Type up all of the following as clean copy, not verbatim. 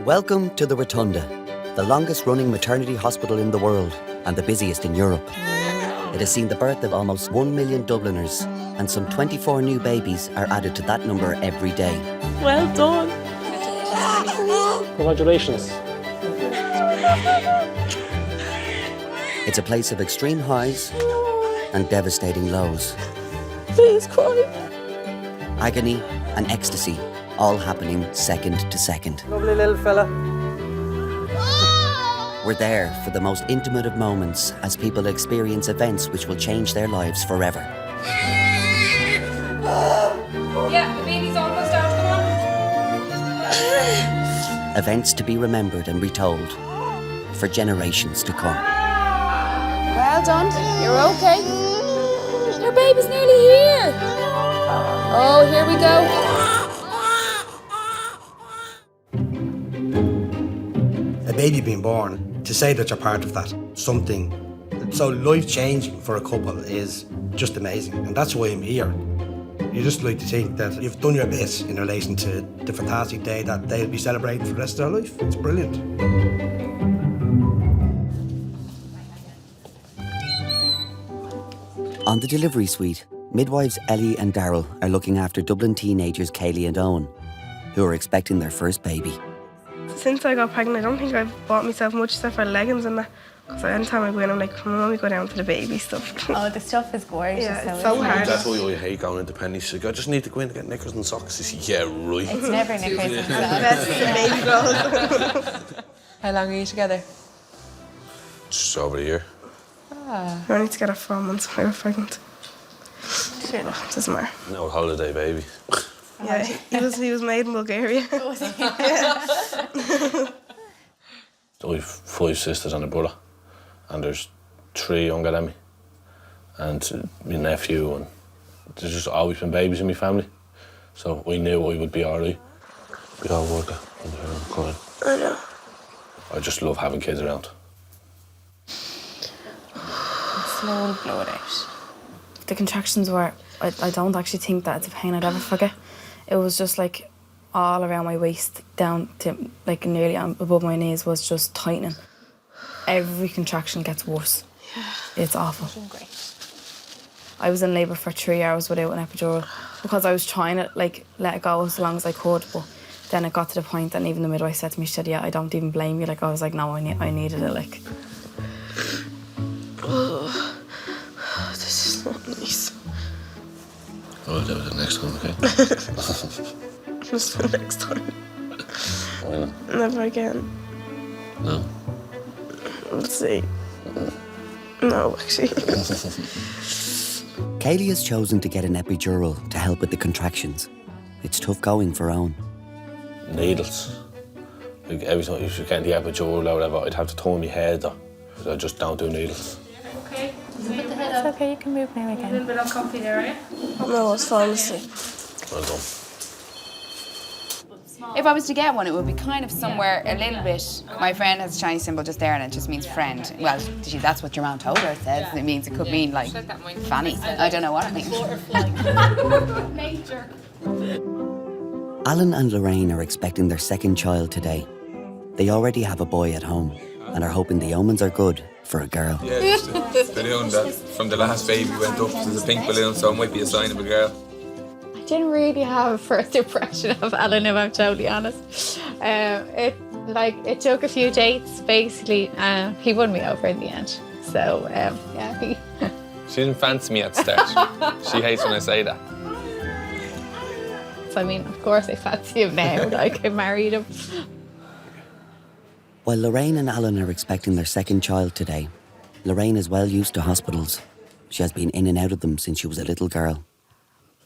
Welcome to the Rotunda, the longest-running maternity hospital in the world and the busiest in Europe. It has seen the birth of almost 1 million Dubliners, and some 24 new babies are added to that number every day. Well done. Congratulations. It's a place of extreme highs and devastating lows. Please cry. Agony and ecstasy, all happening second to second. Lovely little fella. We're there for the most intimate of moments as people experience events which will change their lives forever. Yeah, the baby's almost out, come on. Events to be remembered and retold for generations to come. Well done, you're okay. Your baby's nearly here. Oh, here we go. A baby being born, to say that you're part of that, something so life-changing for a couple is just amazing. And that's why I'm here. You just like to think that you've done your bit in relation to the fantastic day that they'll be celebrating for the rest of their life. It's brilliant. On the delivery suite, midwives Ellie and Daryl are looking after Dublin teenagers Kaylee and Owen, who are expecting their first baby. Since I got pregnant, I don't think I've bought myself much stuff for leggings and that. Because anytime I go in, I'm like, come on, we go down to the baby stuff. Oh, the stuff is gorgeous. Yeah, it's though, so isn't it? hard. That's why I hate going into Penny. She's like, I just need to go in and get knickers and socks. I say, yeah, right. It's never knickers and That's socks. the baby girls. How long are you together? Just over a year. I only need to get her 4 months when I got pregnant. Sure, no, doesn't matter. No holiday, baby. Yeah, he was made in Bulgaria. I have 5 sisters and a brother. And there's 3 younger than me. And my nephew, and there's just always been babies in my family. So I knew I would be all right. We all work in here and crying. I know. I just love having kids around. Slowly blow it out. The contractions were, I don't actually think that it's a pain I'd ever forget. It was just like all around my waist, down to like nearly above my knees was just tightening. Every contraction gets worse. Yeah. It's awful. Great. I was in labour for 3 hours without an epidural because I was trying to like let it go as long as I could, but then it got to the point and even the midwife said to me, she said, yeah, I don't even blame you. Like I was like, no, I needed it, like. Oh, this is not nice. Oh, I'll do it the next time, okay? Just the next time. Never again. No. We'll see. No, actually. Kaylee has chosen to get an epidural to help with the contractions. It's tough going for Owen. Needles. Like every time if you get the epidural or whatever, I'd have to turn my head or I just don't do needles. Okay, put the head It's up. okay, you can move now A again. little bit of coffee there, are you? No, it's fine, honestly. Well done. If I was to get one, it would be kind of somewhere a little bit. My friend has a Chinese symbol just there, and it just means friend. Well, that's what your mom told her. It says it means it could mean like fanny. I don't know what it means. Nature. Alan and Lorraine are expecting their second child today. They already have a boy at home and are hoping the omens are good for a girl. Yeah, just the balloon that from the last baby went up. There's a pink balloon, so it might be a sign of a girl. I didn't really have a first impression of Alan, if I'm totally honest. It took a few dates, basically. He won me over in the end. So, yeah. She didn't fancy me at the start. She hates when I say that. So, I mean, of course I fancy him now. Like, I married him. While Lorraine and Alan are expecting their second child today, Lorraine is well used to hospitals. She has been in and out of them since she was a little girl.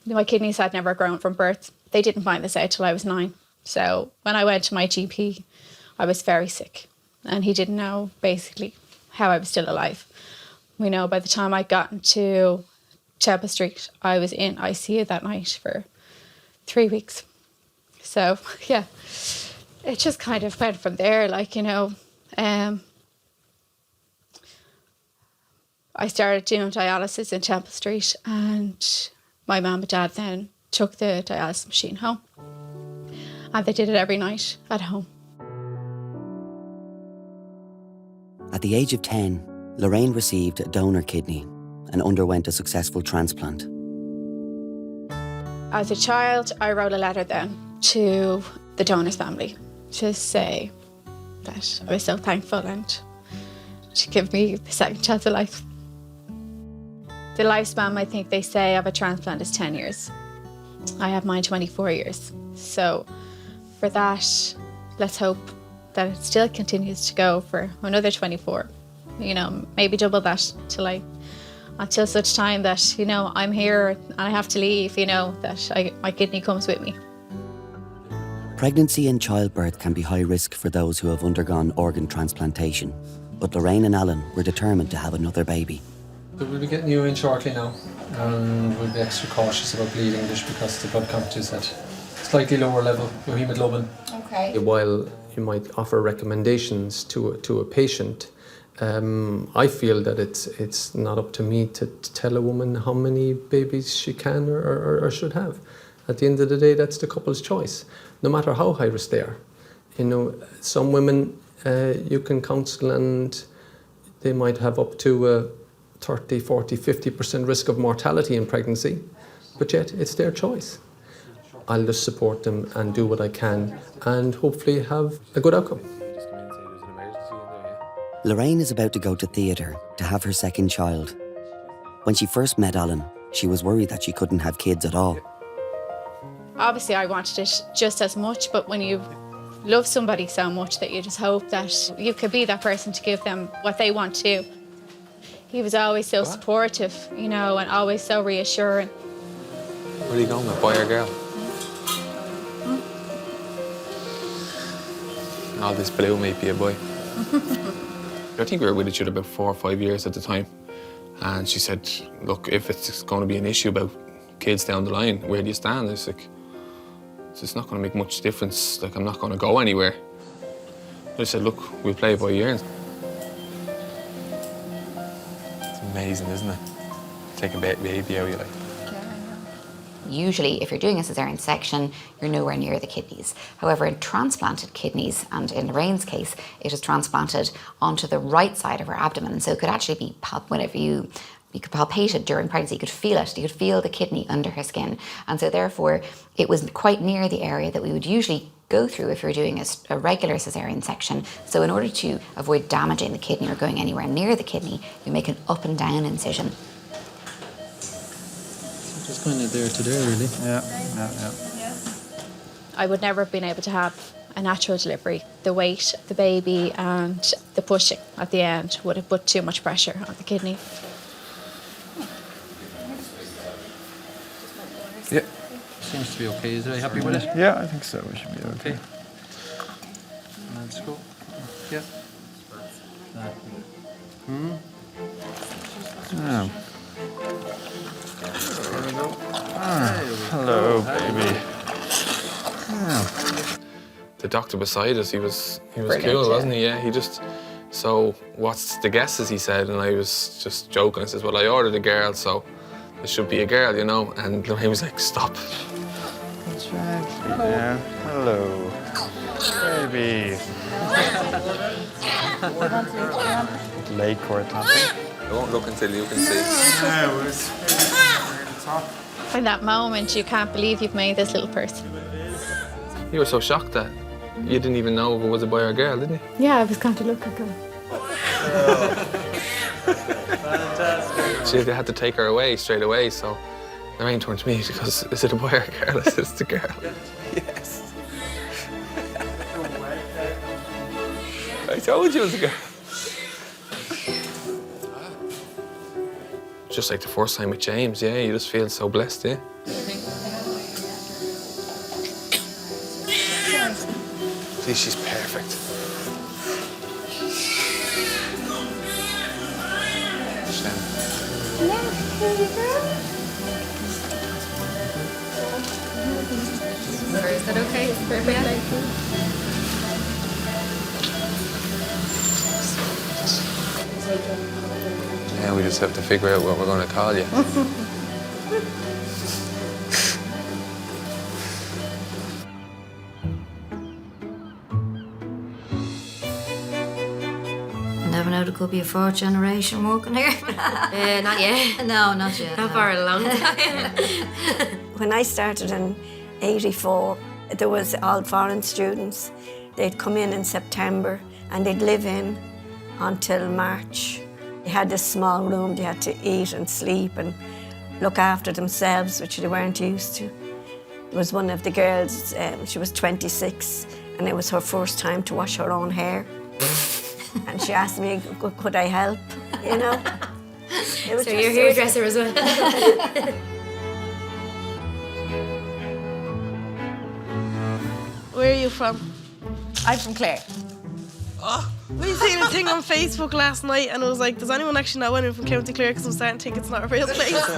My kidneys had never grown from birth. They didn't find this out till I was 9. So when I went to my GP, I was very sick. And he didn't know, basically, how I was still alive. We know by the time I got into Chapel Street, I was in ICU that night for 3 weeks. So, yeah, it just kind of went from there, like, you know. I started doing dialysis in Chapel Street, and my mum and dad then took the dialysis machine home. And they did it every night at home. the age of 10, Lorraine received a donor kidney and underwent a successful transplant. As a child, I wrote a letter then to the donor's family to say that I was so thankful and to give me the second chance of life. The lifespan, I think they say, of a transplant is 10 years. I have mine 24 years. So for that, let's hope that it still continues to go for another 24. You know, maybe double that until such time that, you know, I'm here and I have to leave, you know, that my kidney comes with me. Pregnancy and childbirth can be high risk for those who have undergone organ transplantation, but Lorraine and Alan were determined to have another baby. So we'll be getting you in shortly now, and we'll be extra cautious about bleeding just because the blood count is at slightly lower level of hemoglobin. Okay. While you might offer recommendations to a patient, I feel that it's not up to me to tell a woman how many babies she can or should have. At the end of the day, that's the couple's choice, no matter how high risk they are. You know, some women you can counsel and they might have up to 30, 40, 50% risk of mortality in pregnancy, but yet it's their choice. I'll just support them and do what I can and hopefully have a good outcome. Lorraine is about to go to theatre to have her second child. When she first met Alan, she was worried that she couldn't have kids at all. Obviously, I wanted it just as much, but when you love somebody so much that you just hope that you could be that person to give them what they want to. He was always so supportive, you know, and always so reassuring. Where are you going with, boy or girl? All this blue might be a boy. I think we were with each other about 4 or 5 years at the time. And she said, look, if it's going to be an issue about kids down the line, where do you stand? It's like, it's not going to make much difference. Like, I'm not going to go anywhere. I said, look, we'll play it by ear. It's amazing, isn't it? Take a baby out, you like. Usually, if you're doing a caesarean section, you're nowhere near the kidneys. However, in transplanted kidneys, and in Lorraine's case, it is transplanted onto the right side of her abdomen. So it could actually be, whenever you could palpate it during pregnancy, you could feel it. You could feel the kidney under her skin. And so therefore, it was quite near the area that we would usually go through if you're doing a regular caesarean section. So in order to avoid damaging the kidney or going anywhere near the kidney, you make an up and down incision. Just kind of there to there, really. Yeah. I would never have been able to have a natural delivery. The weight of the baby and the pushing at the end would have put too much pressure on the kidney. Yeah. Seems to be okay. Is it happy with it? Yeah, I think so. We should be okay. Let's go. Yeah. Oh. There we go. Hello, baby. Oh. The doctor beside us, he was Brilliant, cool, wasn't he? Yeah, he just, so what's the guesses, he said, and I was just joking. I says, well, I ordered a girl, so it should be a girl, you know, and he was like, stop. That's right. Yeah. Hello. Baby. Lake or something. I won't look until you can see. In that moment, you can't believe you've made this little person. You were so shocked that you didn't even know if it was a boy or a girl, didn't you? Yeah, I was kind of looking going. So they had to take her away straight away, so Lorraine turned to me, she goes, is it a boy or a girl? I said, it's a girl. Yes. I told you it was a girl. Just like the first time with James, yeah, you just feel so blessed, yeah. See, she's perfect. Is that okay? It's perfect. Yeah, we just have to figure out what we're going to call you. never know, there could be a fourth generation working here. Not yet. No, not yet. Not for a long time. When I started in '84, there was all foreign students. They'd come in September and they'd live in until March. They had this small room, they had to eat and sleep and look after themselves, which they weren't used to. There was one of the girls, she was 26, and it was her first time to wash her own hair. And she asked me, could I help, you know? So you're hairdresser as well. Where are you from? I'm from Clare. We seen a thing on Facebook last night and I was like, does anyone actually know anyone from County Clare? Because I'm starting to think it's not a real place.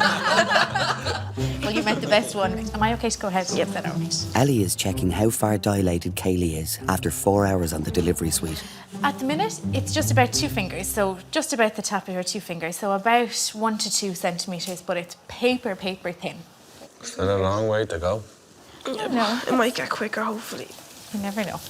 Well, you met the best one. Am I okay to go ahead? Yep, that's all right. Ellie is checking how far dilated Kaylee is after 4 hours on the delivery suite. At the minute, it's just about 2 fingers, so just about the top of your 2 fingers, so about 1 to 2 centimetres, but it's paper thin. Still a long way to go. No, it might get quicker, hopefully. You never know.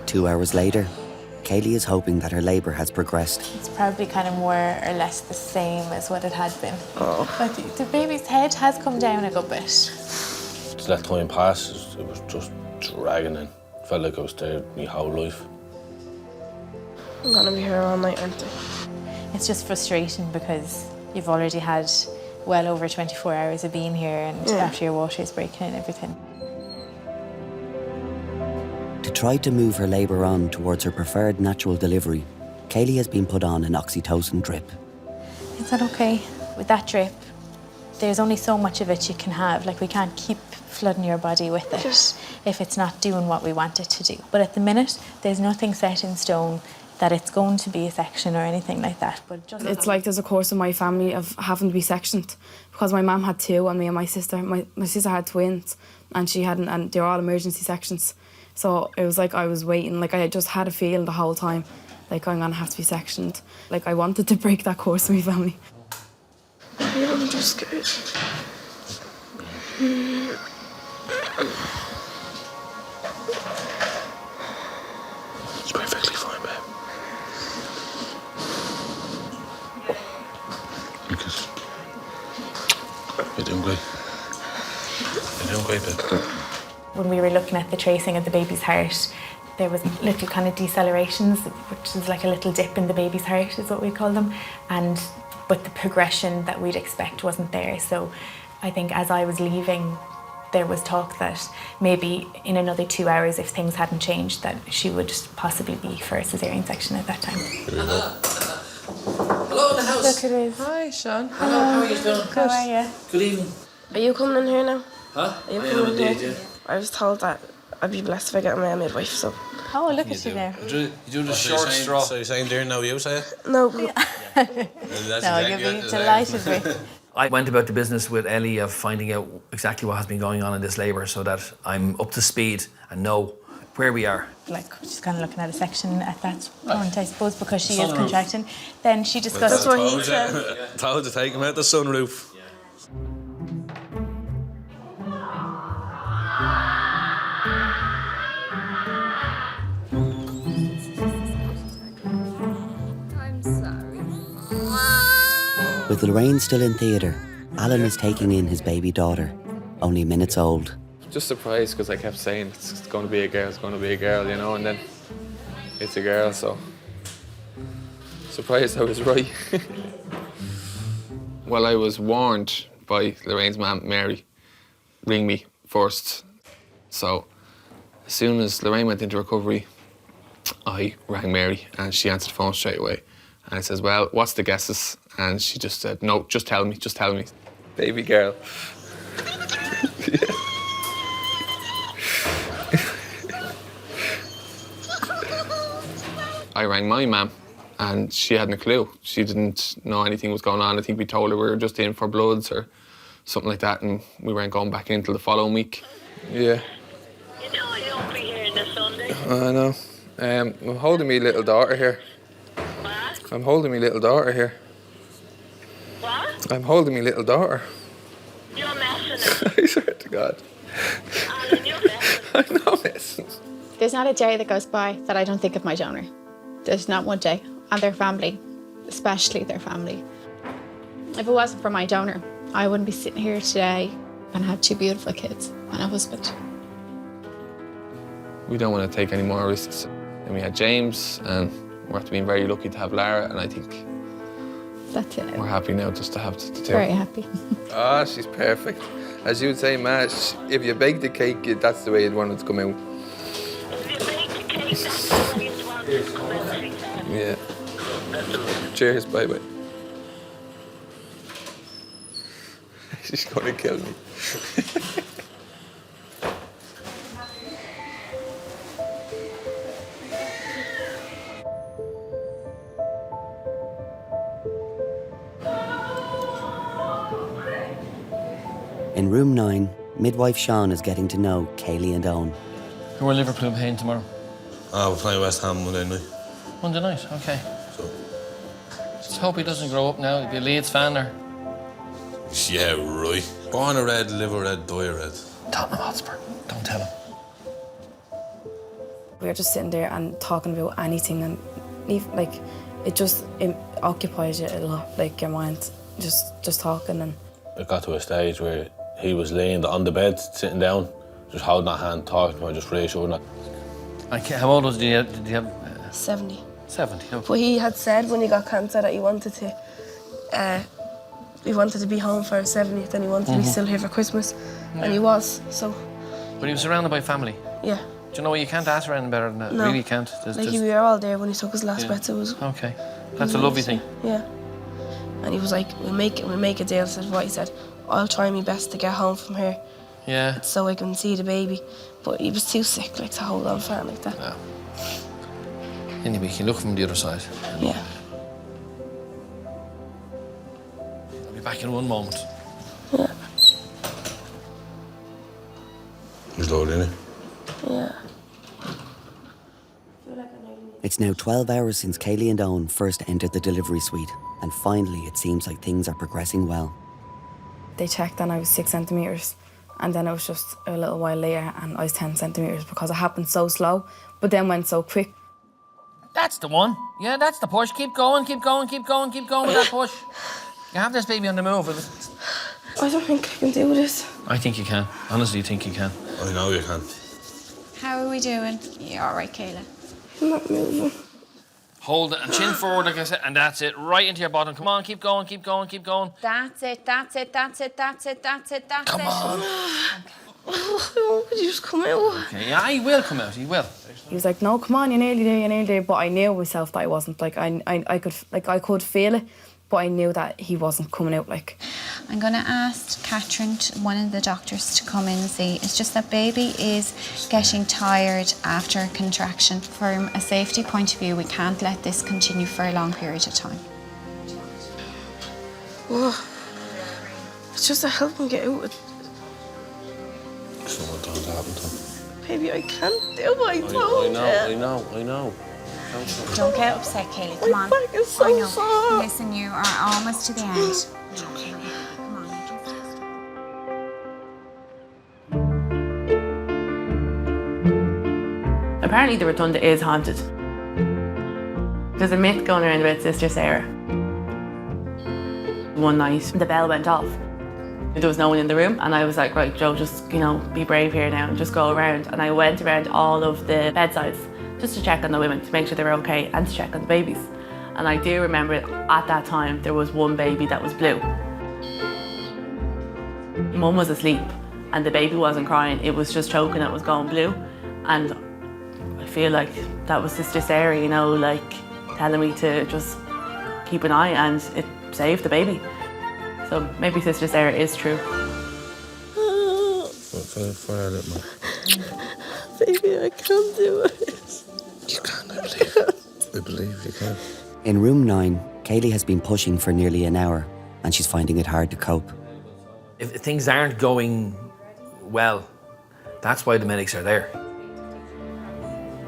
Two hours later, Kaylee is hoping that her labour has progressed. It's probably kind of more or less the same as what it had been. Oh. But the baby's head has come down a good bit. To let time pass, it was just dragging in. Felt like I was there my whole life. I'm gonna be here all night, aren't I? It's just frustrating because you've already had well over 24 hours of being here and after your water's breaking and everything. To try to move her labour on towards her preferred natural delivery, Kaylee has been put on an oxytocin drip. Is that okay? With that drip, there's only so much of it you can have. Like, we can't keep flooding your body with it if it's not doing what we want it to do. But at the minute, there's nothing set in stone that it's going to be a section or anything like that. But just it's like there's a course in my family of having to be sectioned because my mum had 2 and me and my sister. My sister had twins and she hadn't, and they're all emergency sections. So it was like I was waiting, like I just had a feeling the whole time, like I'm gonna have to be sectioned. Like I wanted to break that course in my family. Yeah, I'm just scared. It's perfectly fine, babe. Lucas, you're doing great. You're doing great, babe. when we were looking at the tracing of the baby's heart, there was little kind of decelerations, which is like a little dip in the baby's heart, is what we call them. But the progression that we'd expect wasn't there. So I think as I was leaving, there was talk that maybe in another 2 hours, if things hadn't changed, that she would possibly be for a caesarean section at that time. Hello in the house. Look, it is. Hi, Sean. Hello, how are you doing? How are you? Good evening. Are you coming in here now? Huh? Are you I coming am in indeed, here? yeah. I was told that I'd be blessed if I get my midwife, so. Oh, look at you there. You do the short straw. So you're saying there now you say it? No. No, you'll be delighted with. I went about the business with Ellie of finding out exactly what has been going on in this labour so that I'm up to speed and know where we are. Like, she's kind of looking at a section at that point, I suppose, because she is contracting. Then she discussed... That's what he said. Told to take him out the sunroof. I'm sorry. With Lorraine still in theatre, Alan is taking in his baby daughter, only minutes old. Just surprised because I kept saying it's going to be a girl, it's going to be a girl, you know, and then it's a girl, so surprised I was right. Well, I was warned by Lorraine's mum, Mary, ring me first. So as soon as Lorraine went into recovery, I rang Mary and she answered the phone straight away. And I says, well, what's the guesses? And she just said, no, just tell me. Baby girl. I rang my mum and she hadn't a clue. She didn't know anything was going on. I think we told her we were just in for bloods or something like that, and we weren't going back in till the following week. Yeah. You know I won't be here this Sunday. I know. I'm holding my little daughter here. What? I'm holding my little daughter here. I'm holding my little daughter. You're messing I swear to God. Alan, you're messing. I'm not messing. There's not a day that goes by that I don't think of my donor. There's not one day. And their family, especially their family. If it wasn't for my donor, I wouldn't be sitting here today and have 2 beautiful kids and a husband. We don't want to take any more risks. And we had James, and we're being very lucky to have Lara, and I think that's it. We're happy now just to have the 2. Very happy. Ah, she's perfect. As you would say, Mash, if you bake the cake, that's the way you'd want it to come out. If you bake the cake, that's the way you want it to come out, she said. Yeah. Cheers, bye-bye. She's going to kill me. In room 9, midwife Sean is getting to know Kaylee and Owen. Who are Liverpool playing tomorrow? We're playing West Ham Monday night. Monday night, okay. Just hope he doesn't grow up now. He'll be a Leeds fan or... Yeah, right. Born a red, live a red, die a red. Tottenham Hotspur. Don't tell him. We were just sitting there and talking about anything, and like it occupies you a lot, like your mind, just talking. And it got to a stage where he was laying on the bed, sitting down, just holding that hand, talking to her, just reassuring her. How old was he? Did he have 70. 70? Okay. But he had said when he got cancer that he wanted to be home for his 70th and he wanted to be still here for Christmas. Yeah. And he was, so... But he was surrounded by family. Yeah. Do you know, you can't ask for anything better than that. No. Really, you can't. Like, we were all there when he took his last breath, so it was... Okay. That's a lovely thing. Yeah. And he was like, we'll make a deal. Said what he said, I'll try my best to get home from here. Yeah. So I can see the baby. But he was too sick, like, to hold on for it like that. Yeah. Anyway, you can look from the other side. Yeah. I'll be back in one moment. Yeah. He's loaded, isn't he? Yeah. It's now 12 hours since Kaylee and Owen first entered the delivery suite, and finally it seems like things are progressing well. they checked and I was 6 centimetres, and then it was just a little while later and I was 10 centimetres because it happened so slow, but then went so quick. That's the one. Yeah, that's the push. Keep going, keep going, keep going, keep going with that push. You have this baby on the move. I don't think I can do this. I think you can. Honestly, I think you can. I know you can. How are we doing? You all right, Kayla? I'm not moving. Hold it and chin forward, like I said, and that's it. Right into your bottom. Come on, keep going, keep going, keep going. That's it, that's it, that's it, that's it, that's it, that's Come it. on. Could you just come out? Okay, yeah, he will come out, he will. He was like, no, come on, you're nearly there. But I knew myself that I wasn't. Like, I could feel it, but I knew that he wasn't coming out, like. I'm going to ask Catherine, one of the doctors, to come in and see. It's just that baby is getting tired after a contraction. From a safety point of view, we can't let this continue for a long period of time. Oh, it's just to help him get out. Someone told to happen to him. Baby, I can't do it. I know. Don't get upset, Kaylee. Come on. My back is so sore. Listen, you are almost to the end. Apparently the rotunda is haunted. There's a myth going around about Sister Sarah. One night, the bell went off. There was no one in the room, and I was like, right, Joe, just, be brave here now and just go around. And I went around all of the bedsides just to check on the women, to make sure they were okay, and to check on the babies. And I do remember at that time, there was one baby that was blue. Mum was asleep, and the baby wasn't crying, it was just choking, it was going blue. And I feel like that was Sister Sarah, telling me to just keep an eye, and it saved the baby. So maybe Sister Sarah is true. Fire it, man. Baby, I can't do it. You can, I believe. I believe you can. In room 9, Kaylee has been pushing for nearly an hour, and she's finding it hard to cope. If things aren't going well, that's why the medics are there.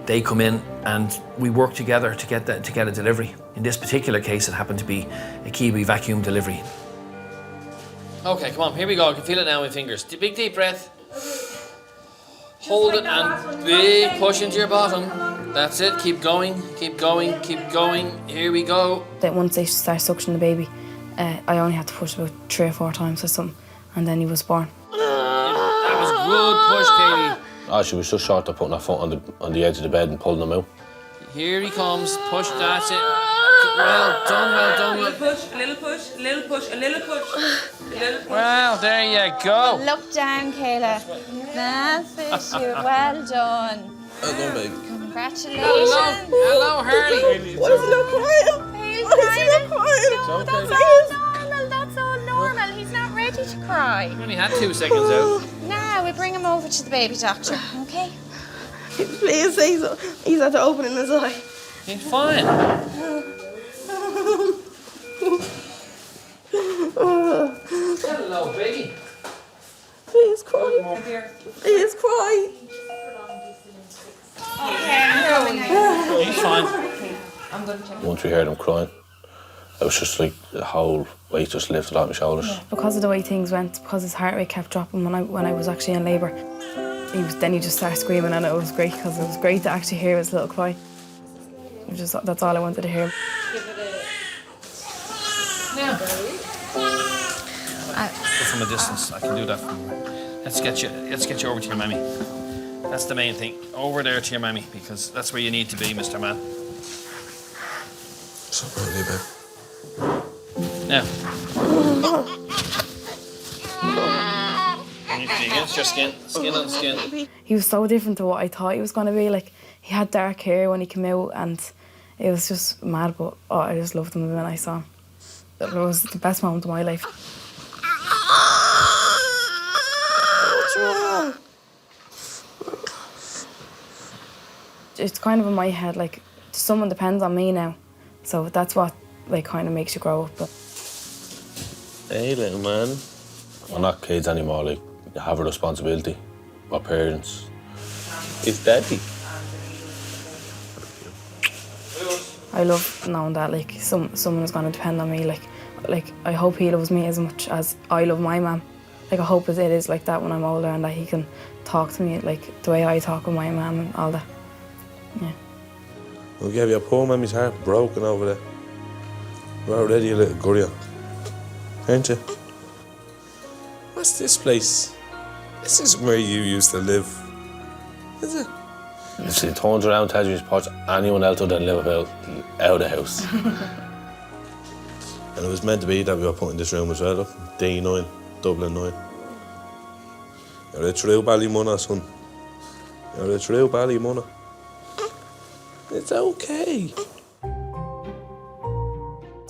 They come in and we work together to get a delivery. In this particular case, it happened to be a Kiwi vacuum delivery. Okay, come on, here we go. I can feel it now in my fingers. Big deep breath. Hold it and big push into your bottom. That's it. Keep going, keep going, keep going. Here we go. That once they start suctioning the baby, I only had to push about 3 or 4 times or something, and then he was born. That was good push, Katie. Oh, she was just short of putting her foot on the edge of the bed and pulling him out. Here he comes. Push, that's it. Well done, well done. A little push, a little push, a little push, a little push, a little push. Well, there you go. Look down, Kayla. That's it, you. Well done. Well done, baby. Congratulations. Hello, Harley. Why is he not crying? Why is he not crying? No, that's all normal. That's all normal. He's not ready to cry. We only had 2 seconds out. Now we bring him over to the baby doctor, okay? Please say so. He's had to open his eye. He's fine. Hello, baby. Please cry. Please cry. He's fine. Once we heard him crying, it was just like the whole weight just lifted off my shoulders. Because of the way things went, because his heart rate kept dropping when I was actually in labour, he just started screaming, and it was great because it was great to actually hear his little cry. That's all I wanted to hear. From a distance, I can do that from here. Let's get you over to your mammy. That's the main thing. Over there to your mammy, because that's where you need to be, Mr. Man. So early, babe. Now. You need to be against your skin on skin. He was so different to what I thought he was going to be. Like, he had dark hair when he came out, and it was just mad, but I just loved him when I saw him. It was the best moment of my life. It's kind of in my head, like, someone depends on me now. So that's what, like, kind of makes you grow up. But Hey, little man. We're not kids anymore, like, you have a responsibility. We're parents. It's daddy. I love knowing that, like, someone is going to depend on me. Like, I hope he loves me as much as I love my mum. Like, I hope it is like that when I'm older, and that he can talk to me like the way I talk with my mum and all that. Yeah. We'll give your poor mummy's heart broken over there. You're already a little gurrier, aren't you? What's this place? This isn't where you used to live, is it? If he turns around and tells you he's poached anyone else other than Liverpool out of the house. And it was meant to be that we were put in this room as well, look. D9, Dublin 9. You're a true Ballymunna, son. You're a true Ballymunna. It's okay.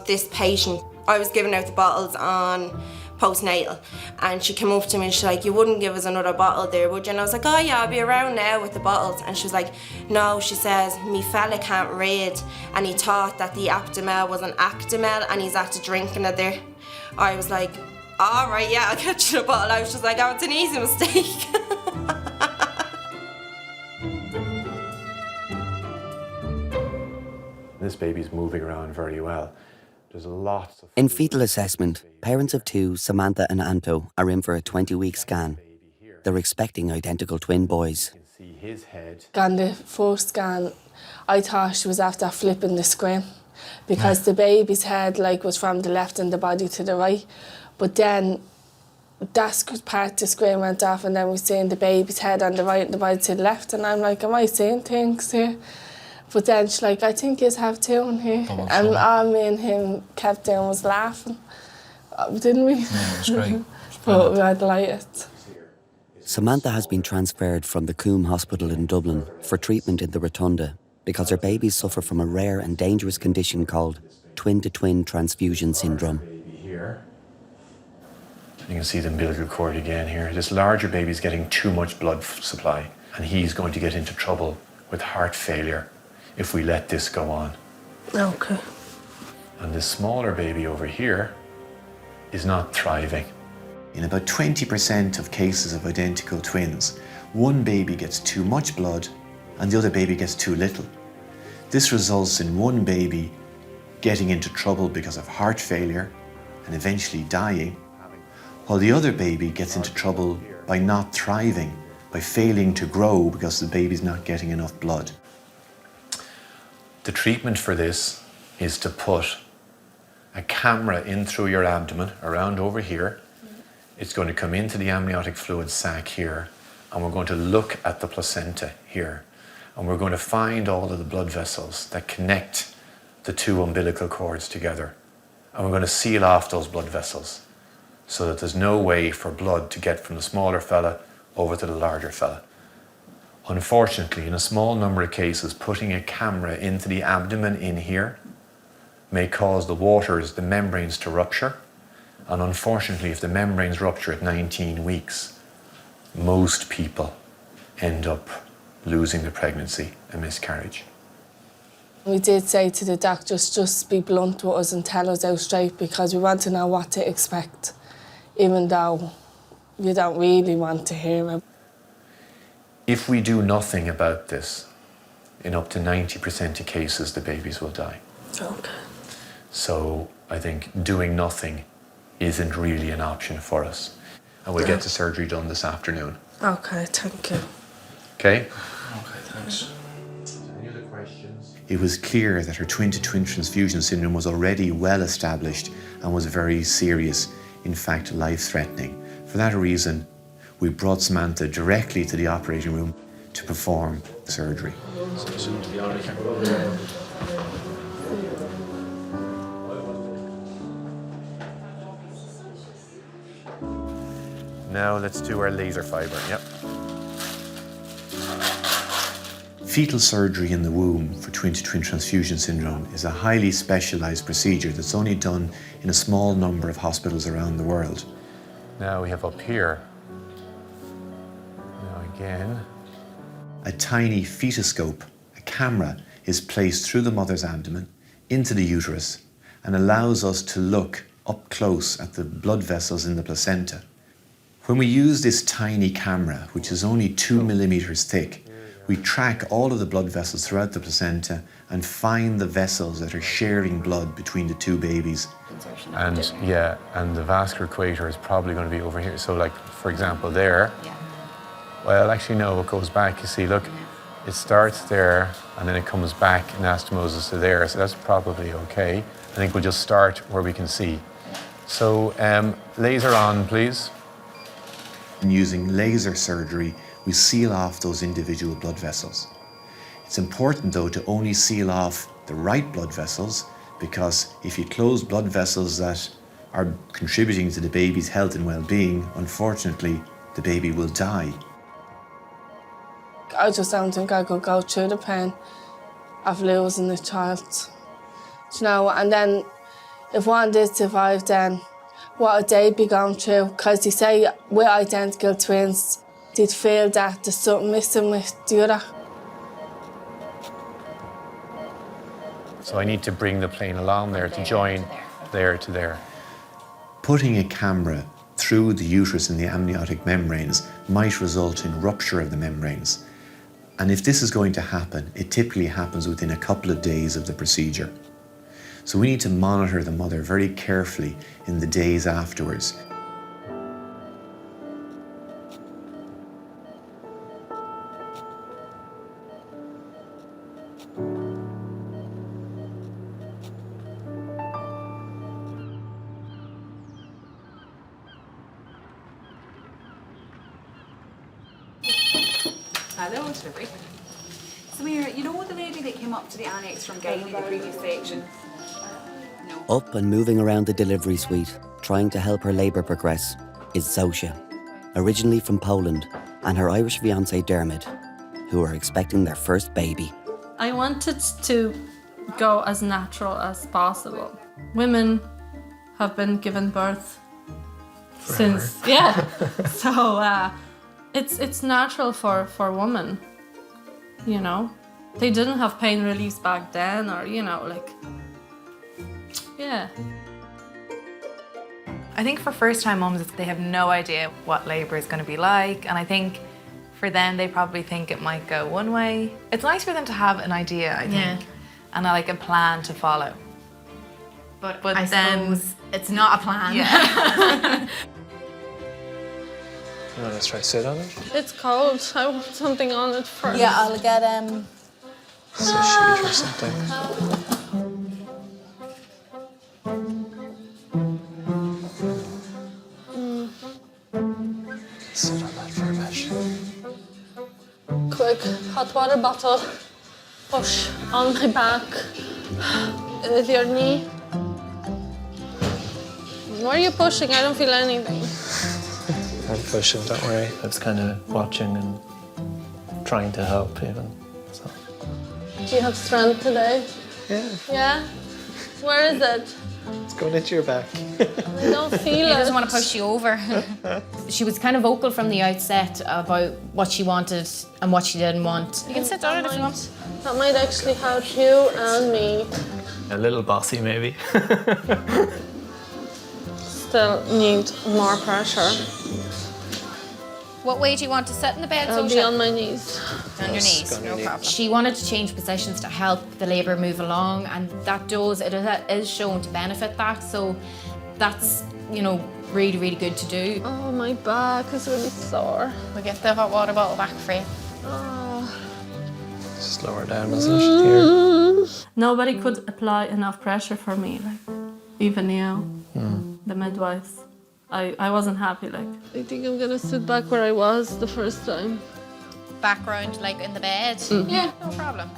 This patient, I was giving out the bottles on postnatal, and she came up to me and she's like, "You wouldn't give us another bottle there, would you?" And I was like, "Oh yeah, I'll be around now with the bottles." And she was like, "No," she says, "me fella can't read, and he thought that the Aptamel was an Actimel, and he's after drinking it there." I was like, "All right, yeah, I'll get you the bottle." I was just like, "Oh, it's an easy mistake." This baby's moving around very well. There's lots of... In fetal assessment, parents of 2, Samantha and Anto, are in for a 20-week scan. They're expecting identical twin boys. See his head. On the first scan, I thought she was after flipping the screen because the baby's head was from the left and the body to the right. But then that part of the screen went off, and then we seen the baby's head on the right and the body to the left, and I'm like, am I seeing things here? But then she's like, I think you have 2 in here. And all me and him kept doing was laughing, didn't we? Yeah, it was great. But we were delighted. Samantha has been transferred from the Coombe Hospital in Dublin for treatment in the Rotunda because her babies suffer from a rare and dangerous condition called twin-to-twin transfusion syndrome. Here. You can see the umbilical cord again here. This larger baby's getting too much blood supply, and he's going to get into trouble with heart failure if we let this go on. Okay. And this smaller baby over here is not thriving. In about 20% of cases of identical twins, one baby gets too much blood and the other baby gets too little. This results in one baby getting into trouble because of heart failure and eventually dying, while the other baby gets into trouble by not thriving, by failing to grow because the baby's not getting enough blood. The treatment for this is to put a camera in through your abdomen, around over here. It's going to come into the amniotic fluid sac here, and we're going to look at the placenta here, and we're going to find all of the blood vessels that connect the two umbilical cords together, and we're going to seal off those blood vessels so that there's no way for blood to get from the smaller fella over to the larger fella. Unfortunately, in a small number of cases, putting a camera into the abdomen in here may cause the waters, the membranes to rupture. And unfortunately, if the membranes rupture at 19 weeks, most people end up losing the pregnancy, a miscarriage. We did say to the doctors, just be blunt with us and tell us out straight, because we want to know what to expect, even though you don't really want to hear it. If we do nothing about this, in up to 90% of cases, the babies will die. Okay. So I think doing nothing isn't really an option for us. And we'll get the surgery done this afternoon. Okay, thank you. Okay? Okay, thanks. Any other questions? It was clear that her twin-to-twin transfusion syndrome was already well established and was very serious, in fact life-threatening. For that reason, we brought Samantha directly to the operating room to perform the surgery. Now let's do our laser fibre, yep. Fetal surgery in the womb for twin-to-twin transfusion syndrome is a highly specialised procedure that's only done in a small number of hospitals around the world. Now we have up here. Now again. A tiny fetoscope, a camera, is placed through the mother's abdomen into the uterus and allows us to look up close at the blood vessels in the placenta. When we use this tiny camera, which is only 2 millimeters thick, we track all of the blood vessels throughout the placenta and find the vessels that are sharing blood between the two babies. And yeah, and the vascular equator is probably going to be over here. So like, for example, there. Well, actually, no, it goes back. You see, look, it starts there and then it comes back in anastomosis to there. So that's probably okay. I think we'll just start where we can see. So laser on, please. And using laser surgery, we seal off those individual blood vessels. It's important, though, to only seal off the right blood vessels, because if you close blood vessels that are contributing to the baby's health and well-being, unfortunately, the baby will die. I just don't think I could go through the pain of losing a child. You know, and then if one did survive, then what would they be going through? Because they say with identical twins, they'd feel that there's something missing with the other. So I need to bring the plane along there to join there to there. Putting a camera through the uterus and the amniotic membranes might result in rupture of the membranes. And if this is going to happen, it typically happens within a couple of days of the procedure. So we need to monitor the mother very carefully in the days afterwards. Hello, delivery. Samira, you know the lady that came up to the annex from Gailey the previous section? Up and moving around the delivery suite, trying to help her labour progress, is Zosia, originally from Poland, and her Irish fiancé Dermot, who are expecting their first baby. I wanted to go as natural as possible. Women have been given birth since, so it's natural for women, you know. They didn't have pain reliefs back then, or I think for first-time mums, they have no idea what labour is going to be like, and I think for them, they probably think it might go one way. It's nice for them to have an idea, I think, and like a plan to follow. But I then suppose it's not a plan. Yeah. Let's try sit on it. It's cold. I want something on it first. Yeah, I'll get It's a sheet or something. Sit on that for a bit. Quick, hot water bottle. Push on my back with your knee. Why are you pushing? I don't feel anything. I'm pushing, don't worry. I was kind of watching and trying to help even. So. Do you have strength today? Yeah. Yeah? Where is it? It's going into your back. I don't feel He it. doesn't want to push you over. She was kind of vocal from the outset about what she wanted and what she didn't want. You can sit down if you want. That might actually help you and me. A little bossy, maybe. Still need more pressure. What way do you want to sit in the bed, I'll be on my knees. On your knees, on no your knee. problem. She wanted to change positions to help the labour move along, and that does, it is shown to benefit that, so that's, you know, really, really good to do. Oh, my back is really sore. We'll get the hot water bottle back for you. Oh. Just lower down, is it? Here. Nobody could apply enough pressure for me, like, even you, the midwives. I wasn't happy, like. I think I'm gonna sit back where I was the first time. Background, like in the bed? Yeah, no problem.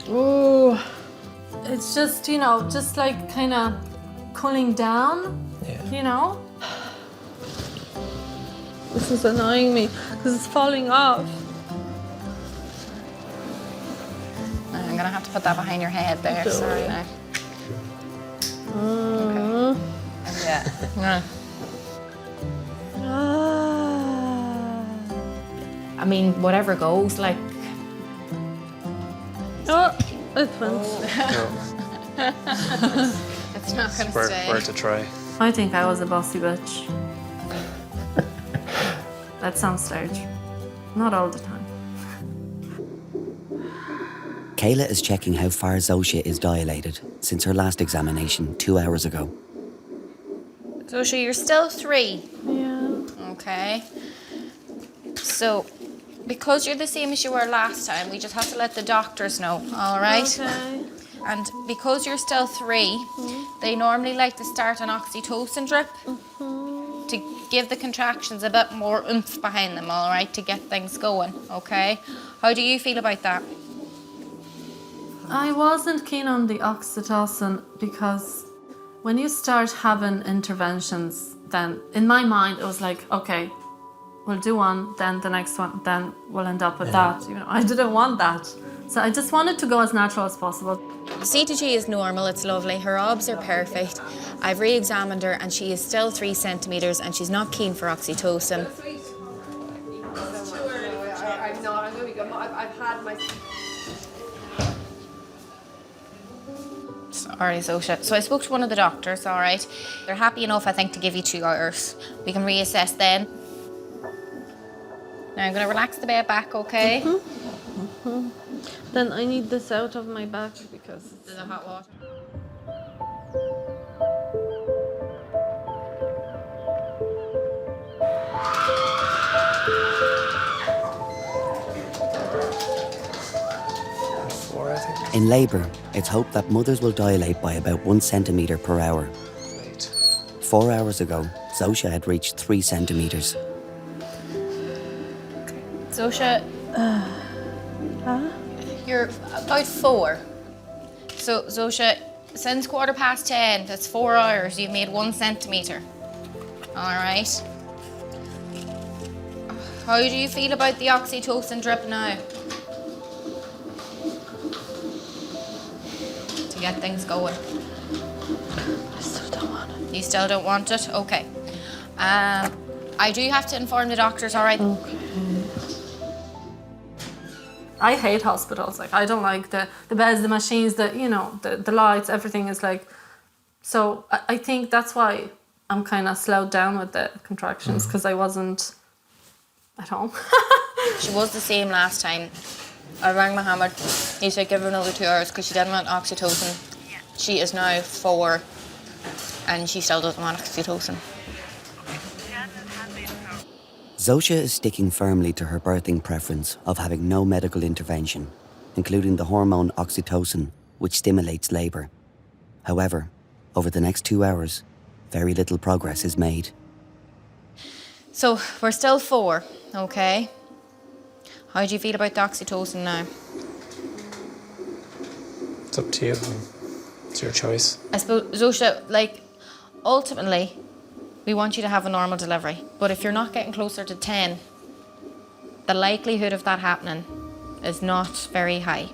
Oh, it's just, you know, just like kind of cooling down, you know? This is annoying me because it's falling off. I'm gonna have to put that behind your head there, sorry now. Okay. Yeah. I mean, whatever goes, like. Oh, it went. It's not gonna stay. Worth a try. I think I was a bossy bitch. At some stage. Not all the time. Kayla is checking how far Zosha is dilated since her last examination 2 hours ago. Zosha, you're still 3. Yeah. Okay. So, because you're the same as you were last time, we just have to let the doctors know, all right? Okay. And because you're still 3, they normally like to start an oxytocin drip to give the contractions a bit more oomph behind them, all right, to get things going, okay? How do you feel about that? I wasn't keen on the oxytocin because when you start having interventions, then in my mind it was like, okay, we'll do one, then the next one, then we'll end up with that. You know, I didn't want that. So I just wanted to go as natural as possible. C2G is normal, it's lovely. Her obs are perfect. I've re-examined her and she is still 3 centimetres and she's not keen for oxytocin. I'm not, I'm going to go. I've had my... Sorry, Zosha. So I spoke to one of the doctors, all right? They're happy enough, I think, to give you 2 hours. We can reassess then. Now I'm going to relax the bed back, okay? Then I need this out of my back because There's a hot water. In labour, it's hoped that mothers will dilate by about 1 centimetre per hour. 4 hours ago, Zosha had reached 3 centimetres. Zosha, you're about 4. So, Zosha, since 10:15, that's 4 hours, you've made 1 centimetre. All right. How do you feel about the oxytocin drip now? To get things going. I still don't want it. You still don't want it? Okay. I do have to inform the doctors, all right? Okay. I hate hospitals. Like, I don't like the beds, the machines, the lights, everything is like... So I think that's why I'm kind of slowed down with the contractions, because I wasn't at home. She was the same last time. I rang Mohammed. He said give her another 2 hours because she didn't want oxytocin. She is now 4 and she still doesn't want oxytocin. Zosha is sticking firmly to her birthing preference of having no medical intervention, including the hormone oxytocin, which stimulates labour. However, over the next 2 hours, very little progress is made. So we're still 4, okay? How do you feel about the oxytocin now? It's up to you. It's your choice. I suppose, Zosha, like, ultimately, we want you to have a normal delivery. But if you're not getting closer to 10, the likelihood of that happening is not very high,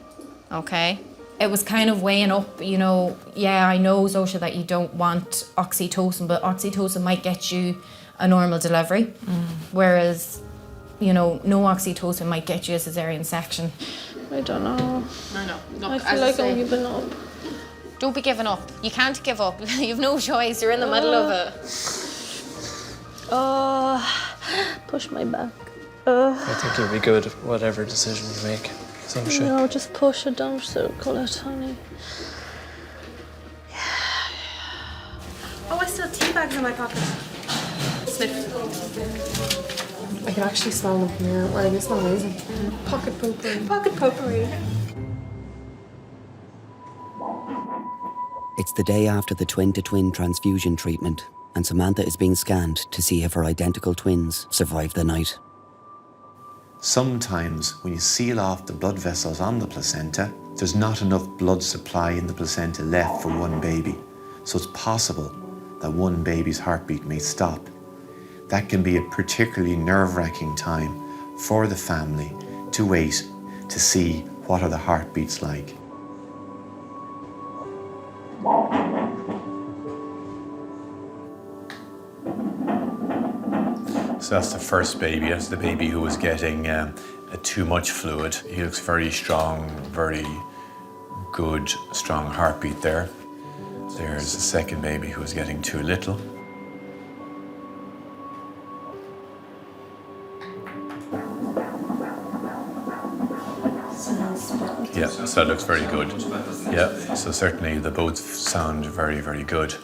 okay? It was kind of weighing up, you know, yeah, I know, Zosha, that you don't want oxytocin, but oxytocin might get you a normal delivery. Whereas, you know, no oxytocin might get you a cesarean section. I don't know. No, I feel like I'm giving up. Don't be giving up. You can't give up. You've no choice. You're in the middle of it. Push my back. I think you'll be good whatever decision you make. Zosha. No, just push it, don't circle it, honey. Oh, I still have tea bags in my pocket. Sniff. I can actually smell them from here. Like, they smell amazing. Pocket potpourri. Pocket potpourri. It's the day after the twin-to-twin transfusion treatment, and Samantha is being scanned to see if her identical twins survive the night. Sometimes when you seal off the blood vessels on the placenta, there's not enough blood supply in the placenta left for one baby. So it's possible that one baby's heartbeat may stop. That can be a particularly nerve-wracking time for the family to wait to see what are the heartbeats like. So that's the first baby. That's the baby who was getting too much fluid. He looks very strong, very good, strong heartbeat there. There's the second baby who was getting too little. Yeah, so it looks very good. Yeah, so certainly they both sound very, very good.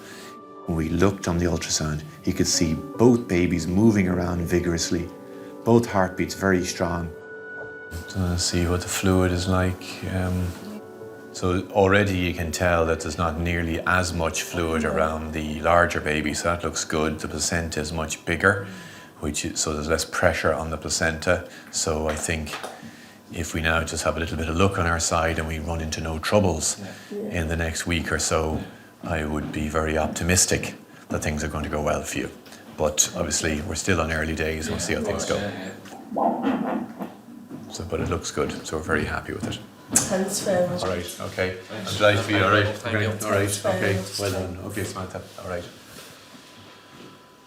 When we looked on the ultrasound, you could see both babies moving around vigorously, both heartbeats very strong. So let's see what the fluid is like. So already you can tell that there's not nearly as much fluid around the larger baby, so that looks good. The placenta is much bigger, so there's less pressure on the placenta. So I think if we now just have a little bit of luck on our side and we run into no troubles in the next week or so, I would be very optimistic that things are going to go well for you. But obviously, we're still on early days, we'll see how things go. So, but it looks good, so we're very happy with it. Thanks very much. All right, okay. I'm delighted to be all right. All right, okay. Well done. Okay, Samantha. All right.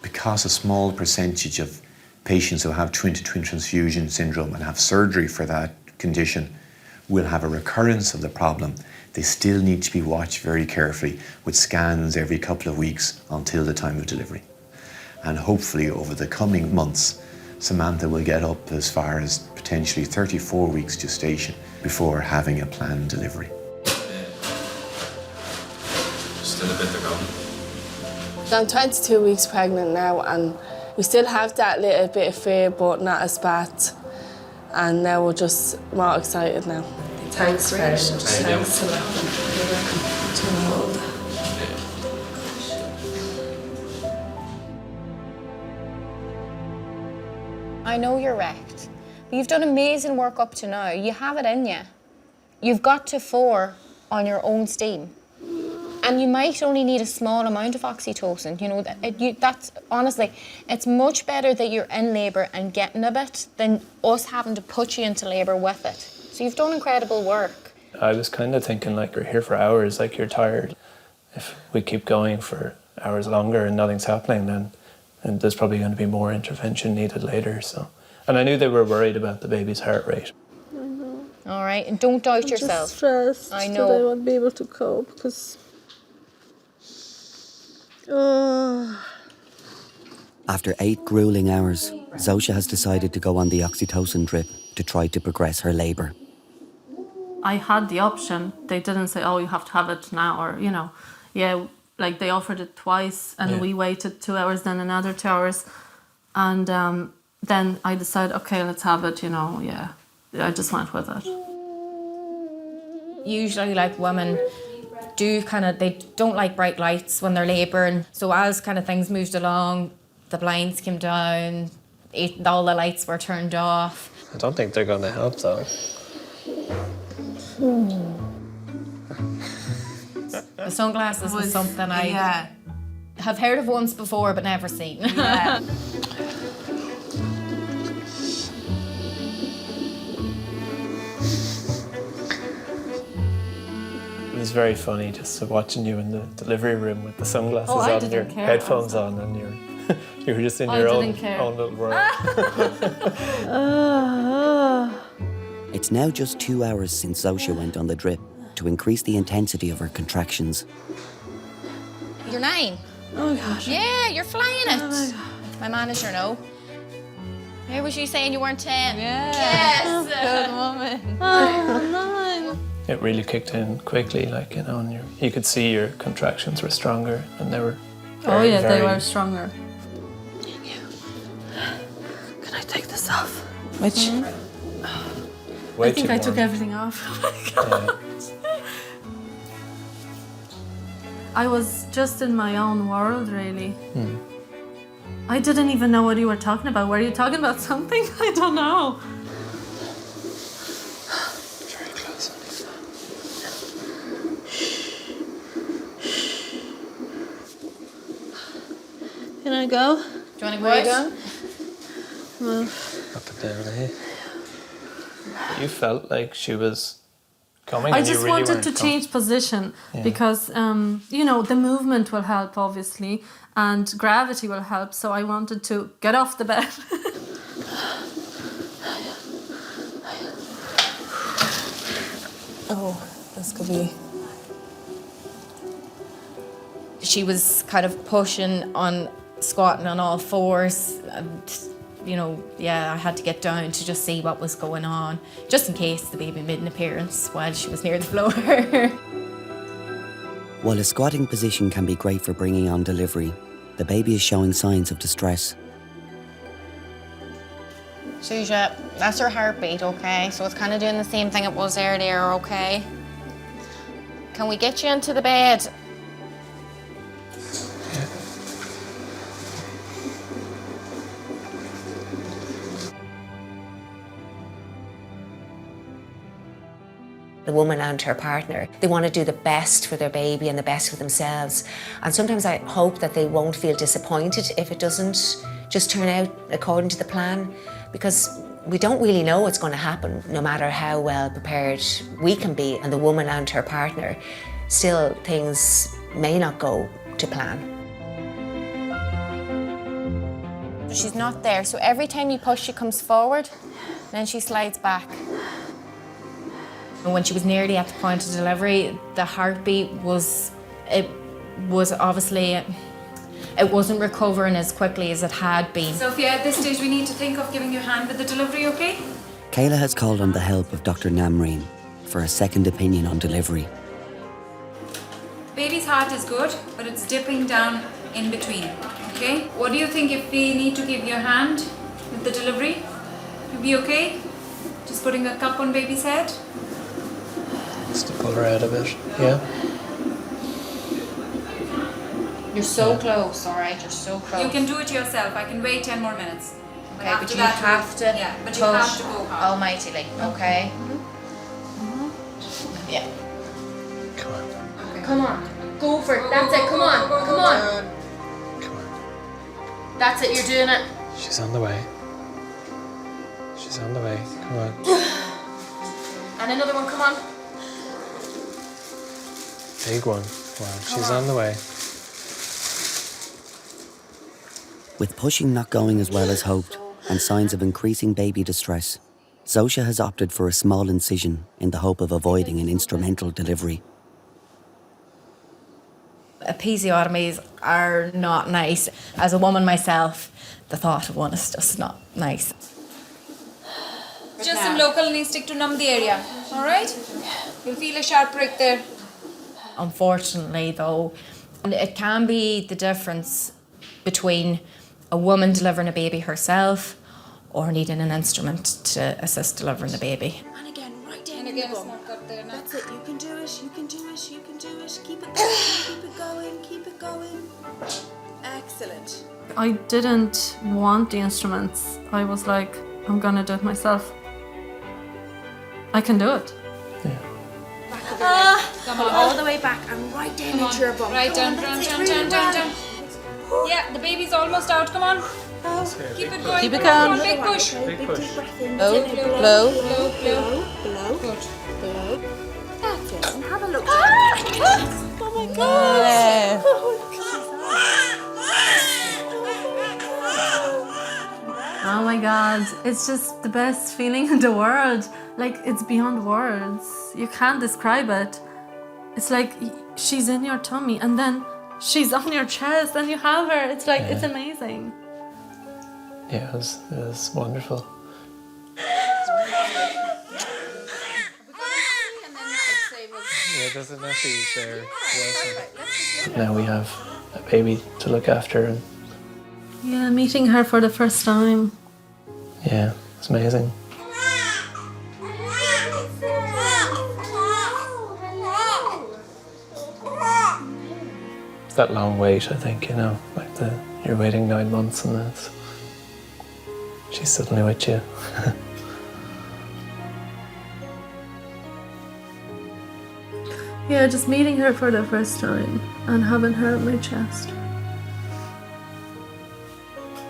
Because a small percentage of patients who have twin-to-twin transfusion syndrome and have surgery for that condition will have a recurrence of the problem, they still need to be watched very carefully with scans every couple of weeks until the time of delivery. And hopefully over the coming months, Samantha will get up as far as potentially 34 weeks gestation before having a planned delivery. Still a bit to go. I'm 22 weeks pregnant now, and we still have that little bit of fear, but not as bad. And now we're just more excited now. Thanks very much. Thanks a lot. I know you're wrecked, but you've done amazing work up to now. You have it in you. You've got to 4 on your own steam. And you might only need a small amount of oxytocin. You know, that's honestly, it's much better that you're in labour and getting a bit than us having to put you into labour with it. So you've done incredible work. I was kind of thinking, like, we're here for hours, like, you're tired. If we keep going for hours longer and nothing's happening, then there's probably going to be more intervention needed later. So, and I knew they were worried about the baby's heart rate. I know. All right, and don't doubt I'm yourself. Just stressed I know. that I won't be able to cope because. After 8 grueling hours, Zosha has decided to go on the oxytocin drip to try to progress her labour. I had the option. They didn't say, oh, you have to have it now, or, you know, yeah, like they offered it twice and we waited 2 hours, then another 2 hours. And then I decided, okay, let's have it, yeah. I just went with it. Usually, like, women they don't like bright lights when they're labouring. So as kind of things moved along, the blinds came down, all the lights were turned off. I don't think they're going to help, though. The sunglasses was something I have heard of once before but never seen. Yeah. It was very funny just watching you in the delivery room with the sunglasses I on, didn't your care. headphones on, and you were just in your own little world. It's now just 2 hours since Zosha went on the drip to increase the intensity of her contractions. You're 9. Oh gosh. Yeah, you're flying it. My manager, no. Where was you saying you weren't 10? Yeah. Yes. Good woman. Oh, 9. It really kicked in quickly, like, and you could see your contractions were stronger, and they were very, they were stronger. Can I take this off? Which? Way I think too I took warm. everything off. Yeah. I was just in my own world, really. I didn't even know what you were talking about. Were you talking about something? I don't know. Very close. Can I go? Do you want to go out? Up and down, eh? You felt like she was coming. I and you just really wanted weren't to change position Yeah. because, the movement will help, obviously, and gravity will help. So I wanted to get off the bed. Oh, this could be... She was kind of pushing on, squatting on all fours, and I had to get down to just see what was going on, just in case the baby made an appearance while she was near the floor. While a squatting position can be great for bringing on delivery, the baby is showing signs of distress. Suja, that's her heartbeat, okay? So it's kind of doing the same thing it was earlier, okay? Can we get you into the bed? The woman and her partner, they want to do the best for their baby and the best for themselves. And sometimes I hope that they won't feel disappointed if it doesn't just turn out according to the plan, because we don't really know what's going to happen, no matter how well prepared we can be, and the woman and her partner, still things may not go to plan. She's not there, so every time you push, she comes forward, then she slides back. And when she was nearly at the point of delivery, the heartbeat was obviously, it wasn't recovering as quickly as it had been. Sophia, at this stage we need to think of giving you a hand with the delivery, okay? Kayla has called on the help of Dr. Namreen for a second opinion on delivery. Baby's heart is good, but it's dipping down in between, okay? What do you think if we need to give you a hand with the delivery? You'll be okay? Just putting a cup on baby's head? Just to pull her out of it, yeah. You're so close, all right? You're so close. You can do it yourself. I can wait 10 more minutes. Okay, but you have to but you have to go hard. almightily, okay? Yeah. Come on. Okay. Come on. Go for it. That's it. Come on. Come on. That's it. You're doing it. She's on the way. She's on the way. Come on. And another one. Come on. Big one. Wow, she's on the way. With pushing not going as well as hoped and signs of increasing baby distress, Zosha has opted for a small incision in the hope of avoiding an instrumental delivery. Episiotomies are not nice. As a woman myself, the thought of one is just not nice. Just some local anaesthetic to numb the area, all right? You'll feel a sharp prick there. Unfortunately, though, it can be the difference between a woman delivering a baby herself or needing an instrument to assist delivering the baby. And again, right down And in again, the it's bum. not up there now. That's it, you can do it, you can do it, you can do it. Keep it going, keep it going, keep it going. Excellent. I didn't want the instruments. I was like, I'm gonna do it myself. I can do it. Come on, all the way back and right down Come on. into your bum. Right Come down, on, down, that's it, down, really down, down, well. down. Yeah, the baby's almost out. Come on. Keep it going. Keep it Come on, going. big push. Okay, big deep breath in. Blow, That's it, blow. blow. Good. Blow. That's it. And have a look. Oh my Oh my God, it's just the best feeling in the world. Like, it's beyond words. You can't describe it. It's like she's in your tummy and then she's on your chest and you have her. It's like, it's amazing. Yeah, it was wonderful. Yeah, there's a nappy there. Now we have a baby to look after, and Yeah, meeting her for the first time. yeah, it's amazing. It's that long wait, I think, you know, like you're waiting 9 months and then she's suddenly with you. Yeah, just meeting her for the first time and having her on my chest.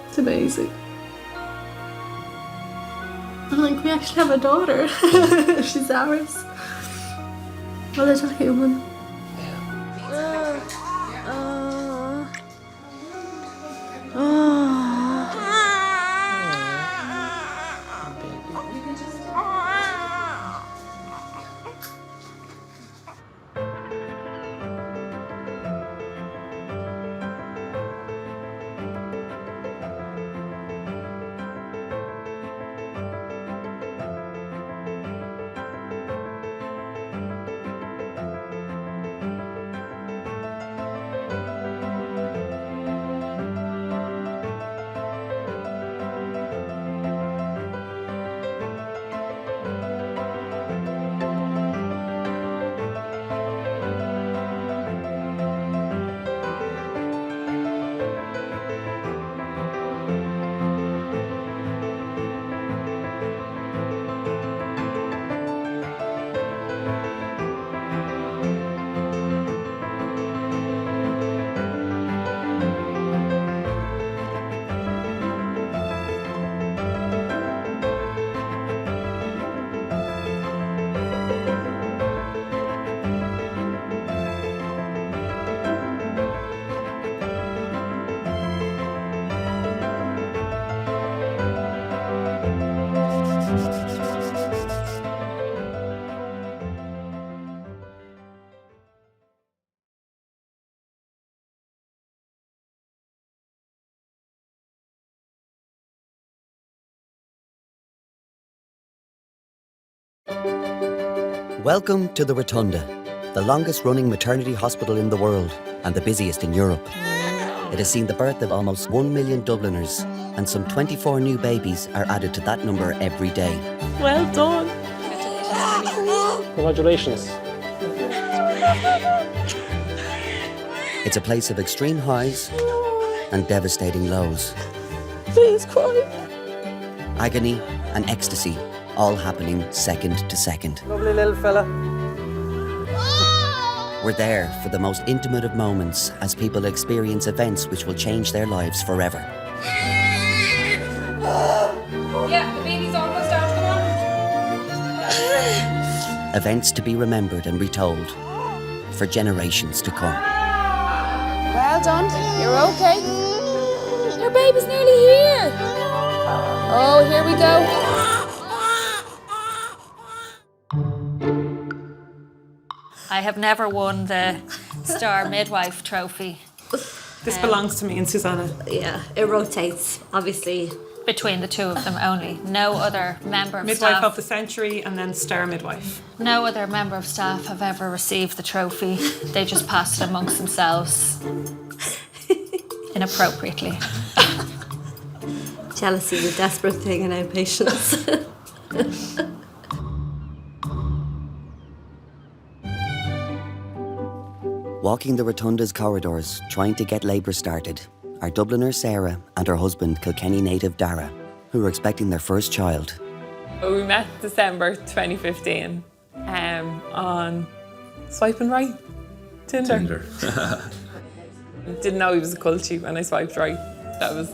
It's amazing. I'm like, we actually have a daughter. She's ours. A little human. Welcome to the Rotunda, the longest running maternity hospital in the world and the busiest in Europe. It has seen the birth of almost 1 million Dubliners, and some 24 new babies are added to that number every day. Well done. Congratulations. It's a place of extreme highs and devastating lows. Please cry. Agony and ecstasy, all happening second to second. Lovely little fella. We're there for the most intimate of moments as people experience events which will change their lives forever. Yeah, the baby's almost out. Come on. Events to be remembered and retold for generations to come. Well done. You're okay. Your baby's nearly here. Oh, here we go. I have never won the Star Midwife trophy. This belongs to me and Susanna. Yeah, it rotates, obviously. Between the two of them only. No other member of Midwife staff. of the century and then Star Midwife. No other member of staff have ever received the trophy. They just passed it amongst themselves inappropriately. Jealousy is a desperate thing in outpatients. Walking the Rotunda's corridors, trying to get labour started, are Dubliner Sarah and her husband, Kilkenny native Dara, who are expecting their first child. We met December 2015 on swiping right, Tinder. Didn't know he was a culty when I swiped right. That was,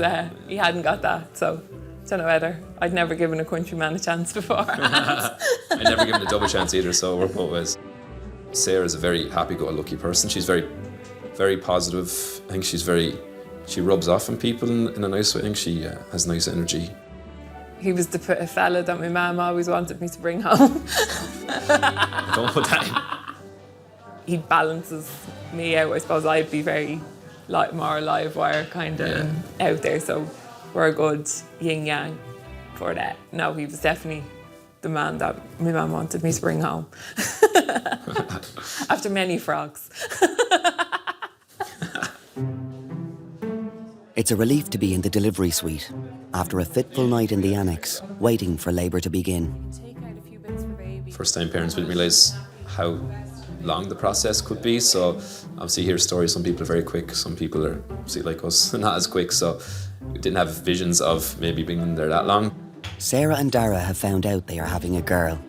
he hadn't got that, so don't know whether. I'd never given a countryman a chance before. I never given a double chance either, so we're both ways. Sarah's a very happy-go-lucky person. She's very, very positive. I think she rubs off on people in a nice way. I think she has nice energy. He was the fella that my mum always wanted me to bring home. Don't put that in. He balances me out. I suppose I'd be very more live wire kind of out there, so we're a good yin-yang for that. No, he was definitely the man that my mum wanted me to bring home. After many frogs. It's a relief to be in the delivery suite after a fitful night in the annex, waiting for labour to begin. First-time parents didn't realise how long the process could be, so obviously you hear stories, some people are very quick, some people are, obviously like us, not as quick, so we didn't have visions of maybe being there that long. Sarah and Dara have found out they are having a girl.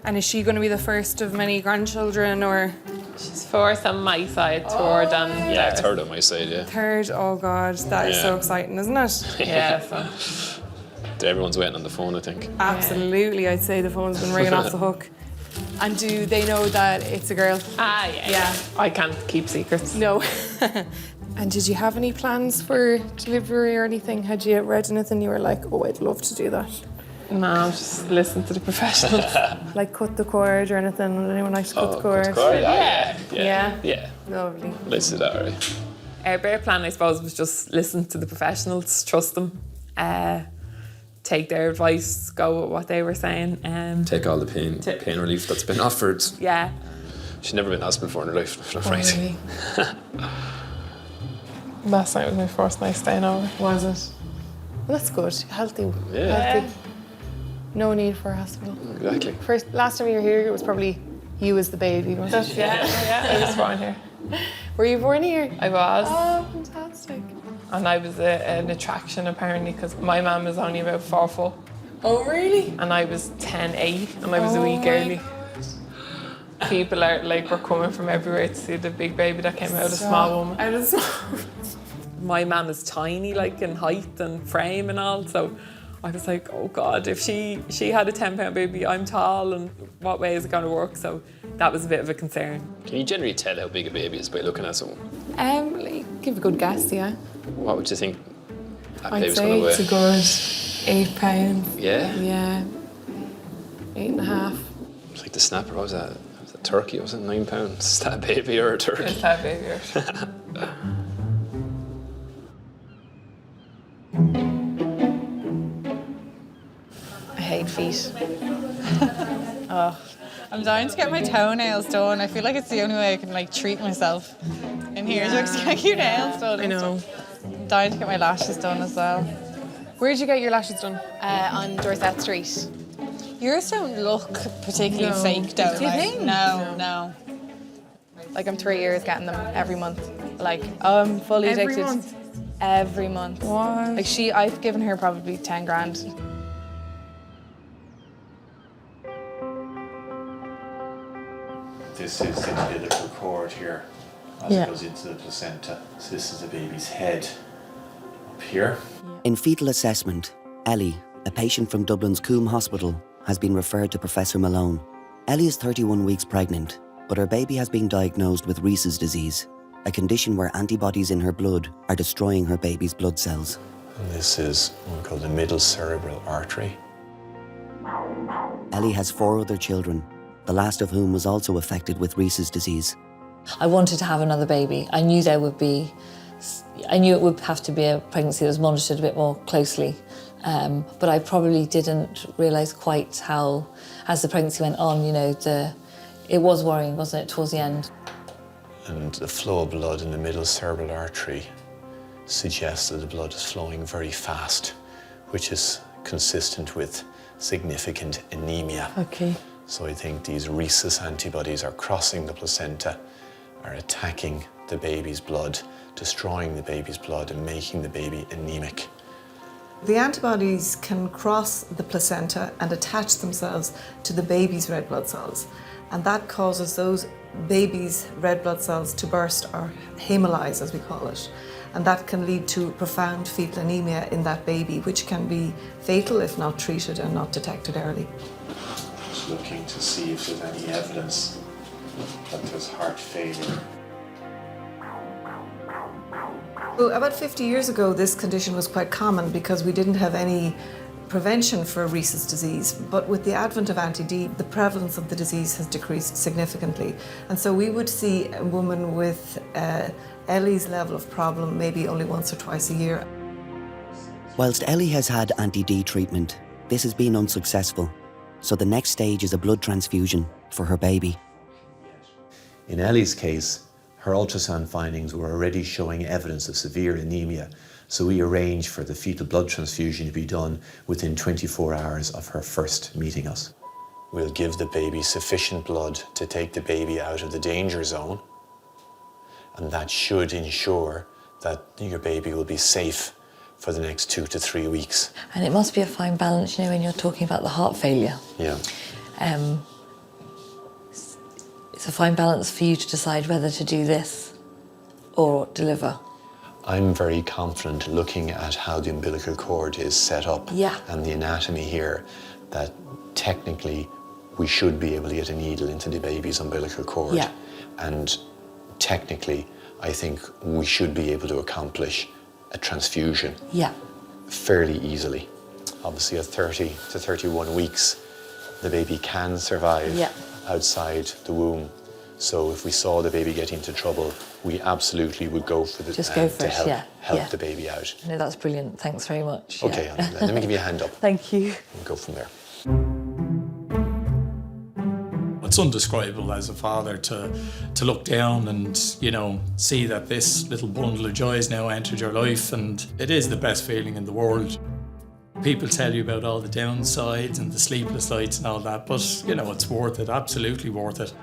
And is she going to be the first of many grandchildren, or? She's fourth on my side, third on Yeah, third on my side, yeah. Third, oh God, that is so exciting, isn't it? Yeah, so. Everyone's waiting on the phone, I think. Absolutely, I'd say the phone's been ringing off the hook. And do they know that it's a girl? Yeah. I can't keep secrets. No. And did you have any plans for delivery or anything? Had you read anything you were like, oh, I'd love to do that? No, just listen to the professionals. Like cut the cord or anything? Would anyone like to cut the cord? Yeah. Lovely. Let's do that, right? Our bare plan, I suppose, was just listen to the professionals, trust them, take their advice, go with what they were saying. Take all the pain relief that's been offered. Yeah. She's never been to hospital before in her life, if I'm afraid. Really? Last night was my first night staying over. Was it? Well, that's good. Healthy. Yeah. Healthy. No need for a hospital. Exactly. Last time you were here, it was probably you as the baby, wasn't it? Yeah, I was born here. Were you born here? I was. Oh, fantastic. And I was an attraction, apparently, because my mum was only about 4 foot. Oh, really? And I was 10'8", and I was a week early. People are were coming from everywhere to see the big baby that came out of a small woman. Out of small. My mum is tiny, in height and frame and all, so I was like, oh God, if she had a 10-pound baby, I'm tall, and what way is it going to work? So that was a bit of a concern. Can you generally tell how big a baby is by looking at someone? Give a good guess, yeah. What would you think that I'd baby's say going to weigh? it's a good 8 pounds. Yeah? Yeah. 8.5. It's like the snapper, what was that? Was it turkey? Was it 9 pounds? Is that a baby or a turkey? Is that a baby or a turkey? I hate feet. I'm dying to get my toenails done. I feel like it's the only way I can treat myself in here. Yeah. Just get your nails done. I know. I'm dying to get my lashes done as well. Where did you get your lashes done? On Dorset Street. Yours don't look particularly fake though. Do you think? No. I'm 3 years getting them every month. I'm fully Every addicted. month? Every month. What? I've given her probably 10 grand. This is the umbilical cord here as it goes into the placenta. So this is the baby's head up here. In fetal assessment, Ellie, a patient from Dublin's Coombe Hospital, has been referred to Professor Malone. Ellie is 31 weeks pregnant, but her baby has been diagnosed with Rhesus disease, a condition where antibodies in her blood are destroying her baby's blood cells. And this is what we call the middle cerebral artery. Ellie has 4 other children, the last of whom was also affected with Rhesus disease. I wanted to have another baby. I knew it would have to be a pregnancy that was monitored a bit more closely. But I probably didn't realise quite how, as the pregnancy went on, it was worrying, wasn't it, towards the end. And the flow of blood in the middle cerebral artery suggests that the blood is flowing very fast which is consistent with significant anemia. Okay. So I think these rhesus antibodies are crossing the placenta, are attacking the baby's blood, destroying the baby's blood and making the baby anemic. The antibodies can cross the placenta and attach themselves to the baby's red blood cells, and that causes those baby's red blood cells to burst, or hemolyze as we call it, and that can lead to profound fetal anemia in that baby, which can be fatal if not treated and not detected early. Just looking to see if there's any evidence that there's heart failure. Well, about 50 years ago, this condition was quite common because we didn't have any prevention for rhesus disease. But with the advent of anti-D, the prevalence of the disease has decreased significantly. And so we would see a woman with Ellie's level of problem maybe only once or twice a year. Whilst Ellie has had anti-D treatment, this has been unsuccessful. So the next stage is a blood transfusion for her baby. In Ellie's case, her ultrasound findings were already showing evidence of severe anemia, so we arranged for the fetal blood transfusion to be done within 24 hours of her first meeting us. We'll give the baby sufficient blood to take the baby out of the danger zone, and that should ensure that your baby will be safe for the next 2 to 3 weeks. And it must be a fine balance, you know, when you're talking about the heart failure. Yeah. It's a fine balance for you to decide whether to do this or deliver. I'm very confident looking at how the umbilical cord is set up and the anatomy here that technically we should be able to get a needle into the baby's umbilical cord. Yeah. And technically, I think we should be able to accomplish a transfusion fairly easily. Obviously at 30 to 31 weeks, the baby can survive outside the womb. So if we saw the baby get into trouble, we absolutely would go for the to help the baby out. No, that's brilliant. Thanks very much. Okay, let me give you a hand up. Thank you. We'll go from there. It's undescribable as a father to look down and, you know, see that this little bundle of joy has now entered your life, and it is the best feeling in the world. People tell you about all the downsides and the sleepless nights and all that, but, you know, it's worth it, absolutely worth it.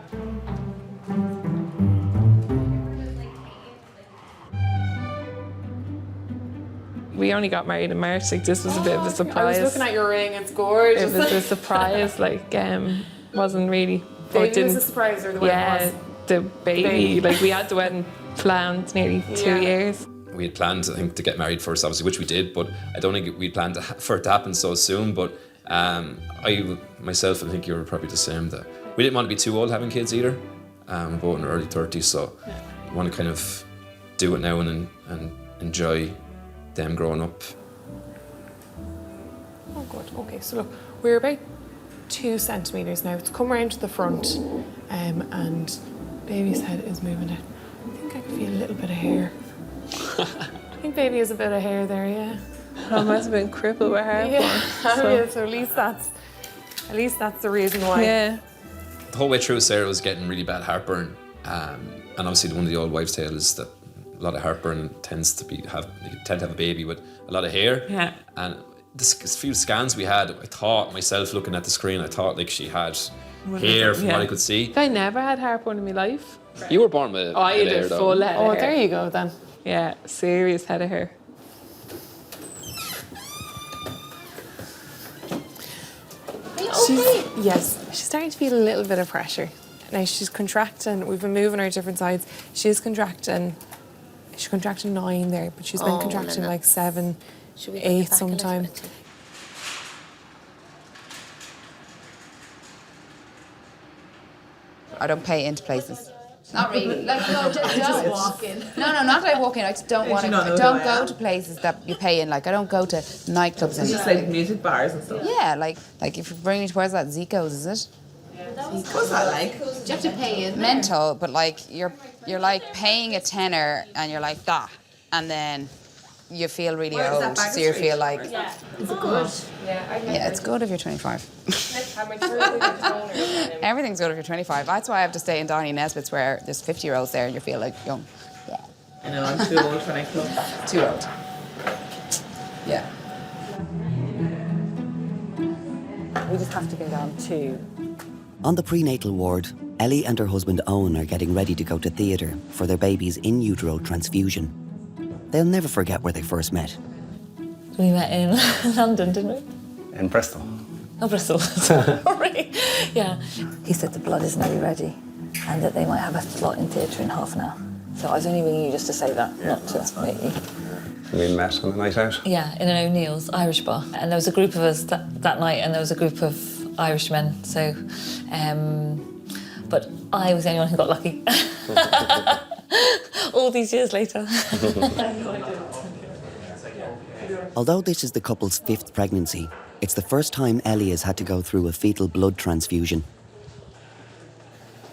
We only got married in March, like this was a bit of a surprise. I was looking at your ring, it's gorgeous. It was a surprise, like, wasn't really... Baby was a surprise, or the wedding was? The baby. Like, we had the wedding planned nearly 2 years. We had planned, I think, to get married first, obviously, which we did, but I don't think we planned for it to happen so soon. But I, myself, I think you were probably the same, that we didn't want to be too old having kids either. We're both in our early 30s, so we want to kind of do it now and enjoy them growing up. Oh, good. Okay, so look, we're about 2 centimetres now. It's come around to the front, and baby's head is moving it. I think I can feel a little bit of hair. I think baby has a bit of hair there, yeah. I must have been crippled with hair. So at least that's the reason why. Yeah. The whole way through, Sarah was getting really bad heartburn, and obviously one of the old wives' tale is that a lot of heartburn tends to you tend to have a baby with a lot of hair. Yeah. And the few scans we had, I thought myself looking at the screen, I thought like she had hair from what I could see. I never had heartburn in my life. You were born with I had hair, a though. full head of hair. Oh, there you go then. Yeah, serious head of hair. She's starting to feel a little bit of pressure. Now she's contracting. We've been moving her different sides. She's contracting 9 there, but she's been contracting like 7, 8 sometime. I don't pay into places. Not really. Like, no, just walk in. No, not that I walk in. I just don't want to. I don't go to places that you pay in. Like, I don't go to nightclubs and Just like music bars and stuff. Yeah, like if you bring me to where's that Zico's, is it? What's that like? Do you have to pay in? Mental, but like you're like paying a tenner and you're like that, and then you feel really Where is that, old, so you feel like Is it good? yeah, it's good if you're 25. Everything's good if you're 25. That's why I have to stay in Donny Nesbitt's where there's 50-year-olds there and you feel like young. Yeah. I know, I'm too old for nightclubs. Too old. Yeah. We just have to go down 2. On the prenatal ward, Ellie and her husband Owen are getting ready to go to theatre for their baby's in utero transfusion. They'll never forget where they first met. We met in London, didn't we? In Bristol. Oh, Bristol, sorry. Yeah. He said the blood is nearly ready and that they might have a slot in theatre in half an hour. So I was only ringing you just to say that, not to meet you. We met on the night out? Yeah, in an O'Neill's Irish bar. And there was a group of us that night and there was a group of Irish men, so... but I was the only one who got lucky. All these years later. Although this is the couple's 5th pregnancy, it's the first time Ellie has had to go through a fetal blood transfusion.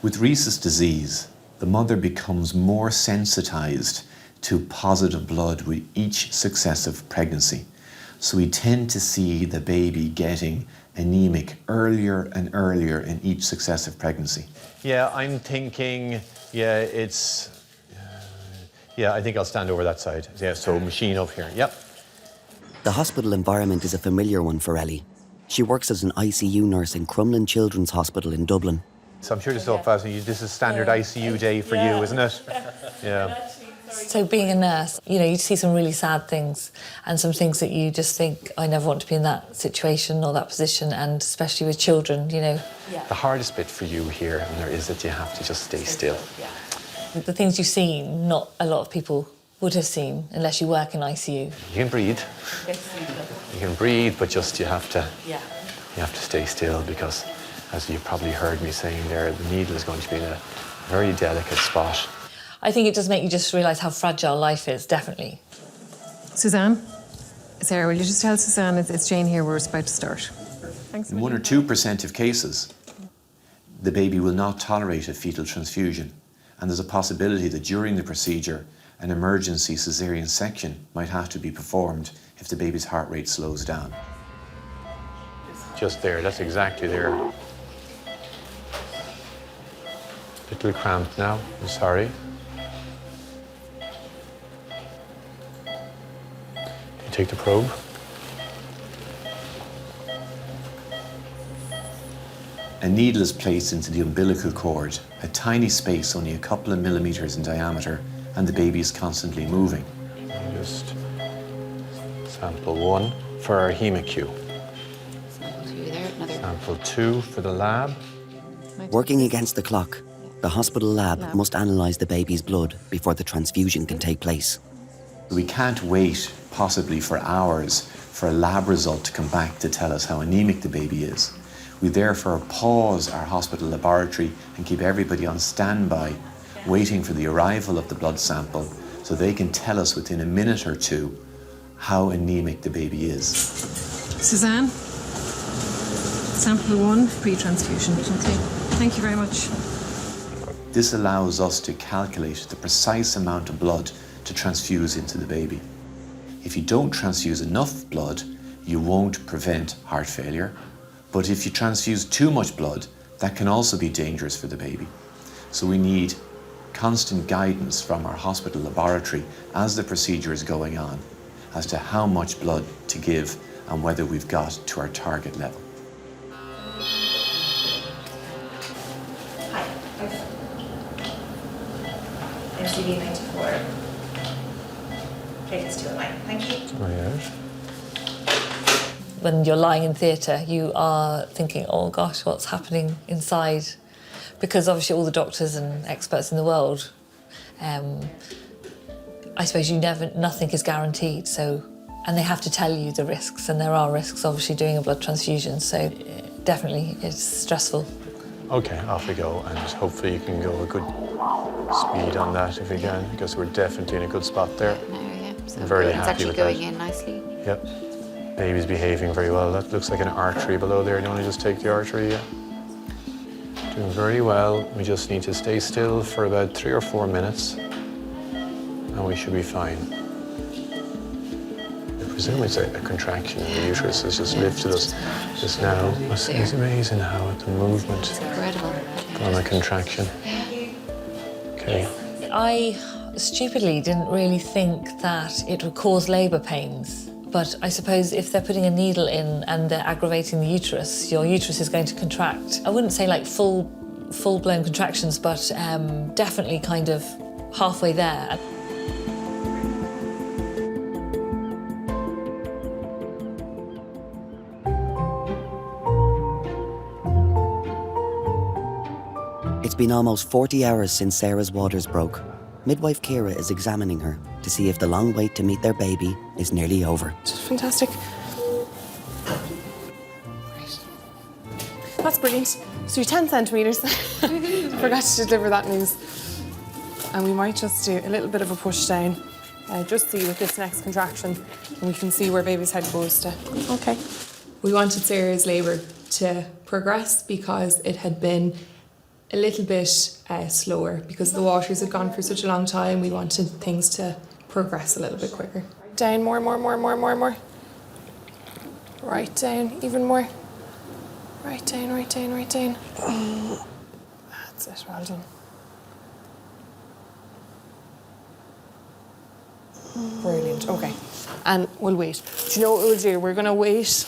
With rhesus disease, the mother becomes more sensitised to positive blood with each successive pregnancy. So we tend to see the baby getting anemic earlier and earlier in each successive pregnancy. Yeah, I'm thinking, I think I'll stand over that side. Yeah, so machine over here, yep. The hospital environment is a familiar one for Ellie. She works as an ICU nurse in Crumlin Children's Hospital in Dublin. So I'm sure this is all fascinating. This is standard ICU day for you, isn't it? Yeah. So being a nurse, you see some really sad things and some things that you just think, I never want to be in that situation or that position, and especially with children, The hardest bit for you here is that you have to just stay still. The things you've seen, not a lot of people would have seen unless you work in ICU. You can breathe. You can breathe, but just you have to stay still, because, as you probably heard me saying there, the needle is going to be in a very delicate spot. I think it does make you just realise how fragile life is, definitely. Suzanne? Sarah, will you just tell Suzanne it's Jane here, we're about to start. Thanks. In 1 or 2% of cases, the baby will not tolerate a fetal transfusion, and there's a possibility that during the procedure, an emergency caesarean section might have to be performed if the baby's heart rate slows down. Just there, that's exactly there. Little cramped now, I'm sorry. Take the probe. A needle is placed into the umbilical cord, a tiny space only a couple of millimeters in diameter, and the baby is constantly moving. Just sample 1 for our HemaQ. Sample 2 there, another. Sample 2 for the lab. Working against the clock, the hospital lab must analyse the baby's blood before the transfusion can take place. We can't wait possibly for hours for a lab result to come back to tell us how anemic the baby is. We therefore pause our hospital laboratory and keep everybody on standby, waiting for the arrival of the blood sample so they can tell us within a minute or 2 how anemic the baby is. Suzanne? Sample 1, pre-transfusion. Okay, thank you very much. This allows us to calculate the precise amount of blood to transfuse into the baby. If you don't transfuse enough blood, you won't prevent heart failure. But if you transfuse too much blood, that can also be dangerous for the baby. So we need constant guidance from our hospital laboratory as the procedure is going on as to how much blood to give and whether we've got to our target level. Hi. MCD 94. Platelets 2 and 9. Thank you. Oh, yes. When you're lying in theatre, you are thinking, oh gosh, what's happening inside? Because obviously all the doctors and experts in the world, I suppose nothing is guaranteed, and they have to tell you the risks, and there are risks obviously doing a blood transfusion, so definitely it's stressful. Okay, off we go, and hopefully you can go a good speed on that if you can, because we're definitely in a good spot there. So I'm very it's happy actually with going that. in nicely. Yep. Baby's behaving very well. That looks like an artery below there. You only just take the artery, yeah. Doing very well. We just need to stay still for about 3 or 4 minutes, and we should be fine. I presume it's a contraction in the uterus has just lifted us just now. It's amazing how the movement It's incredible. from a contraction. Okay. I stupidly didn't really think that it would cause labour pains, But I suppose if they're putting a needle in and they're aggravating the uterus, your uterus is going to contract. I wouldn't say like full-blown contractions, but definitely kind of halfway there. It's been almost 40 hours since Sarah's waters broke. Midwife Ciara is examining her to see if the long wait to meet their baby is nearly over. Fantastic. Right. That's brilliant. So you're 10 centimetres. Forgot to deliver that news. And we might just do a little bit of a push down, just see with this next contraction, and we can see where baby's head goes to. Okay. We wanted Sarah's labour to progress because it had been a little bit slower because the waters had gone for such a long time. We wanted things to progress a little bit quicker. Down, more. Right down, even more. Right down. That's it, well done. Brilliant, okay. And we'll wait. Do you know what we'll do? We're gonna wait.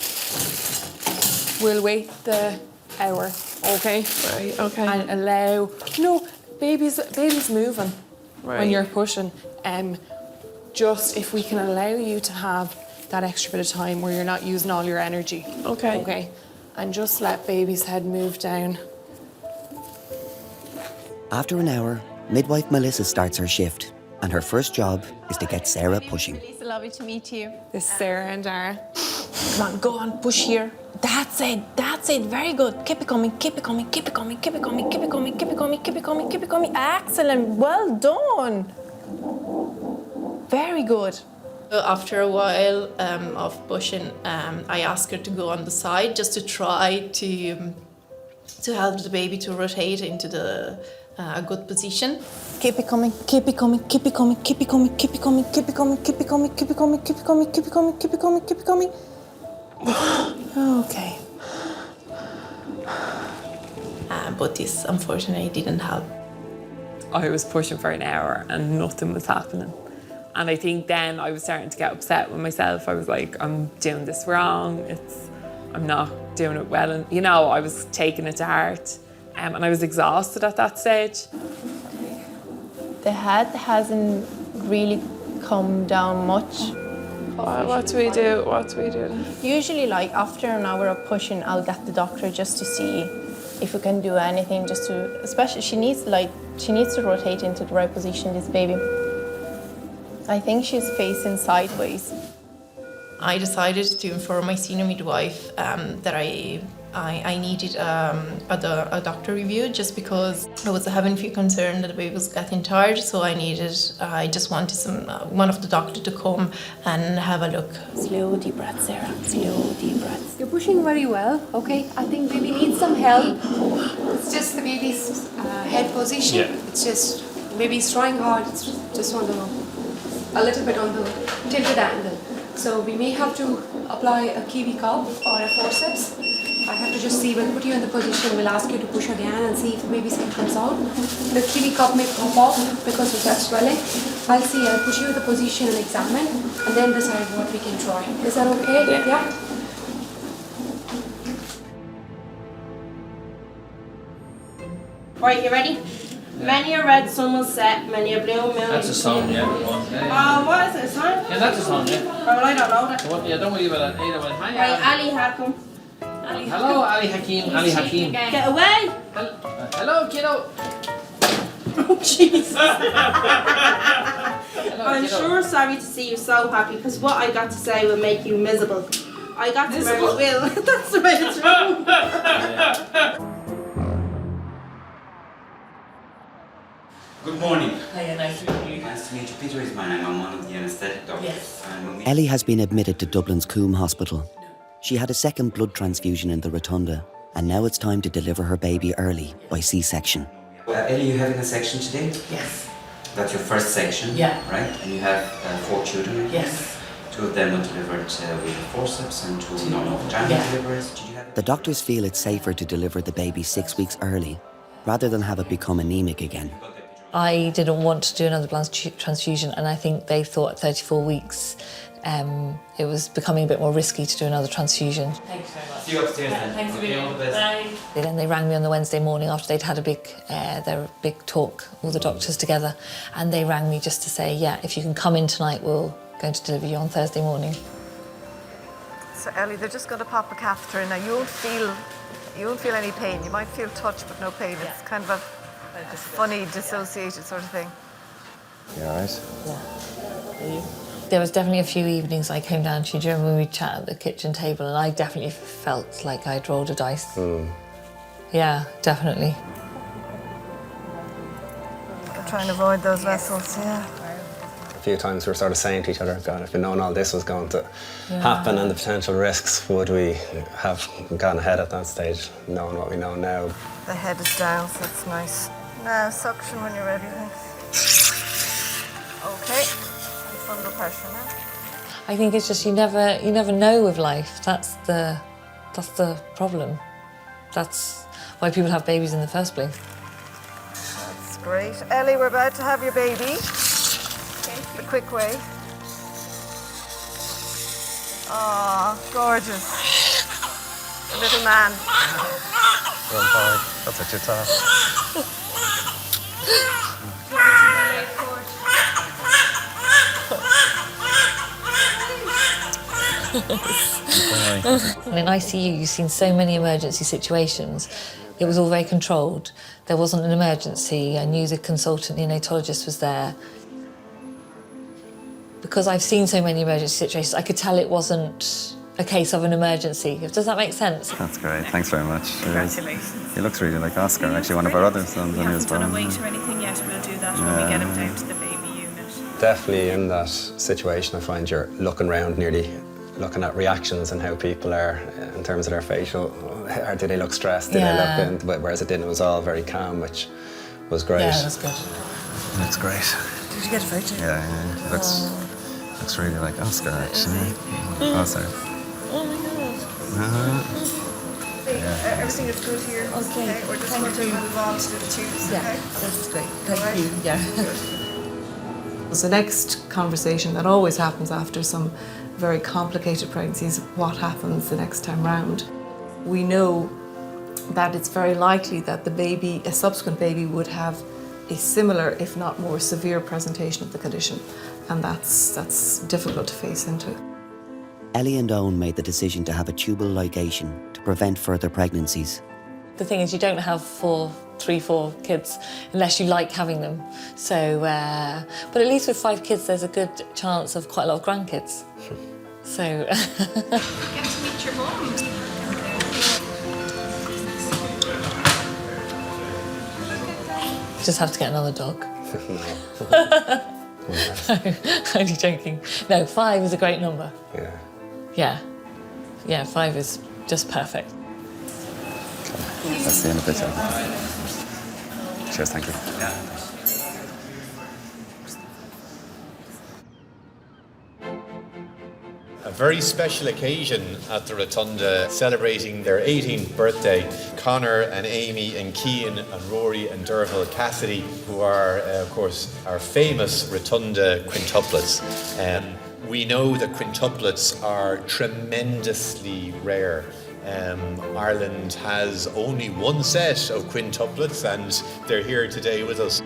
We'll wait the hour, okay? Right, okay. And allow, baby's moving when you're pushing. Just if we can allow you to have that extra bit of time where you're not using all your energy. Okay. Okay. And just let baby's head move down. After an hour, midwife Melissa starts her shift, and her first job is to get Sarah pushing. It's lovely to meet you. This is Sarah and Dara. Come on, go on, push here. That's it, very good. Keep it coming. Excellent, well done. Very good. After a while of pushing, I asked her to go on the side just to try to help the baby to rotate into a good position. Keep it coming. Okay. But this unfortunately didn't help. I was pushing for an hour and nothing was happening. And I think then I was starting to get upset with myself. I was like, I'm doing this wrong. I'm not doing it well. And, I was taking it to heart. And I was exhausted at that stage. The head hasn't really come down much. What do we do? Usually, like after an hour of pushing, I'll get the doctor just to see if we can do anything. Especially she needs to rotate into the right position. This baby. I think she's facing sideways. I decided to inform my senior midwife that I needed a doctor review just because I was having a few concerns that the baby was getting tired. So I just wanted one of the doctors to come and have a look. Slow deep breaths, Sarah. Slow deep breaths. You're pushing very well, okay? I think baby needs some help. It's just the baby's head position. Yeah. It's just baby's trying hard. It's just on a little bit on the tilted angle. So we may have to apply a kiwi cup or a forceps. I have to just see, we'll put you in the position, we'll ask you to push again and see if the baby's head comes out. The kiwi cup may pop off because of that swelling. I'll push you in the position and examine and then decide what we can try. Is that okay? Yeah. Right, you ready? Many a red sun will set, many a blue moon. That's a song, yeah. What is it, a song? Yeah, that's a song, yeah. Well, I don't know that. Yeah, don't worry about that either way. Right, Ali Hakim. Hello, Ali Hakim. Ali Hakim. Get away! Hello, kiddo. Oh, Jesus. Hello, I'm kiddo. sure sorry to see you so happy because what I got to say will make you miserable. I got to marry Will. That's the way it's wrong. Good morning. Hiya, nice to meet you. Nice to meet you. Peter is my name. I'm one of the anaesthetic doctors. Yes. Ellie has been admitted to Dublin's Coombe Hospital. She had a second blood transfusion in the rotunda, and now it's time to deliver her baby early by C-section. Ellie, you're having a section today? Yes. That's your first section? Yeah. Right? And you have 4 children? Yes. 2 of them were delivered with a forceps and 2 non-vaginal deliveries. Did you have The doctors feel it's safer to deliver the baby 6 weeks early, rather than have it become anemic again. I didn't want to do another blood transfusion, and I think they thought at 34 weeks it was becoming a bit more risky to do another transfusion. Thanks very much. See you upstairs then. Thanks for being All the best. Then they rang me on the Wednesday morning after they'd had a their big talk, all the doctors together, and they rang me just to say, yeah, if you can come in tonight, we're going to deliver you on Thursday morning. So Ellie, they're just going to pop a catheter in now. You won't feel any pain. You might feel touch but no pain. It's kind of a funny, dissociated sort of thing. You all right? Yeah. There was definitely a few evenings I came down to you during when we chat at the kitchen table, and I definitely felt like I'd rolled a dice. Yeah, definitely. Try and avoid those vessels, yeah. A few times we were sort of saying to each other, God, if we'd known all this was going to happen and the potential risks, would we have gone ahead at that stage, knowing what we know now? The head is down, so that's nice. Now, suction when you're ready, thanks. Okay, fundal pressure now. I think it's just you never know with life. That's the problem. That's why people have babies in the first place. That's great. Ellie, we're about to have your baby. The quick way. Oh, gorgeous. A little man. Well, boy, that's what you thought. In ICU, you've seen so many emergency situations. It was all very controlled. There wasn't an emergency. I knew the consultant neonatologist was there. Because I've seen so many emergency situations, I could tell it wasn't a case of an emergency. Does that make sense? That's great. Thanks very much. Congratulations. He looks really like Oscar, actually one of our other sons. We haven't done a weight or anything yet. We'll do that when we get him down to the baby unit. Definitely in that situation, I find you're looking around nearly, looking at reactions and how people are in terms of their facial. Or do they look stressed? Do they look in? Whereas it didn't. It was all very calm, which was great. Yeah, that's good. Looks great. Did you get a photo? Yeah. Looks really like Oscar, actually. Oh, sorry. Oh my God. Yeah. Everything is good here. Okay. We're just going to move on to the tubes. Yeah, okay? that's great. Thank you. Yeah. So the next conversation that always happens after some very complicated pregnancies, what happens the next time round. We know that it's very likely that the baby, a subsequent baby, would have a similar, if not more severe presentation of the condition. And that's difficult to face into. Ellie and Owen made the decision to have a tubal ligation to prevent further pregnancies. The thing is, you don't have 3, 4 kids unless you like having them. So, but at least with 5 kids, there's a good chance of quite a lot of grandkids. So. Get to meet your mum. Just have to get another dog. No, only joking. No, 5 is a great number. Yeah, 5 is just perfect. I'll see you in a bit. Cheers, thank you. A very special occasion at the Rotunda, celebrating their 18th birthday. Connor and Amy and Cian and Rory and Derval Cassidy, who are, of course, our famous Rotunda quintuplets. We know that quintuplets are tremendously rare. Ireland has only one set of quintuplets, and they're here today with us.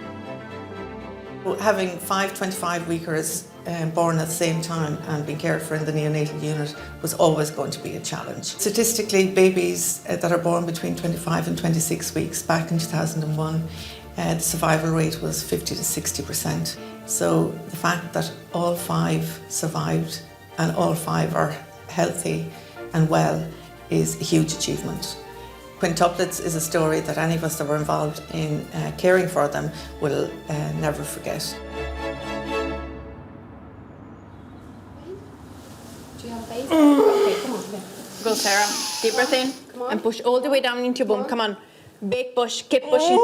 Having 5 25-weekers born at the same time and being cared for in the neonatal unit was always going to be a challenge. Statistically, babies that are born between 25 and 26 weeks back in 2001, the survival rate was 50 to 60%. So the fact that all 5 survived and all 5 are healthy and well is a huge achievement. Quintuplets is a story that any of us that were involved in caring for them will never forget. Do you have a baby? Okay, come on. Go, Sarah. Deep breath in and push all the way down into your bum. Come on. Big push. Keep pushing.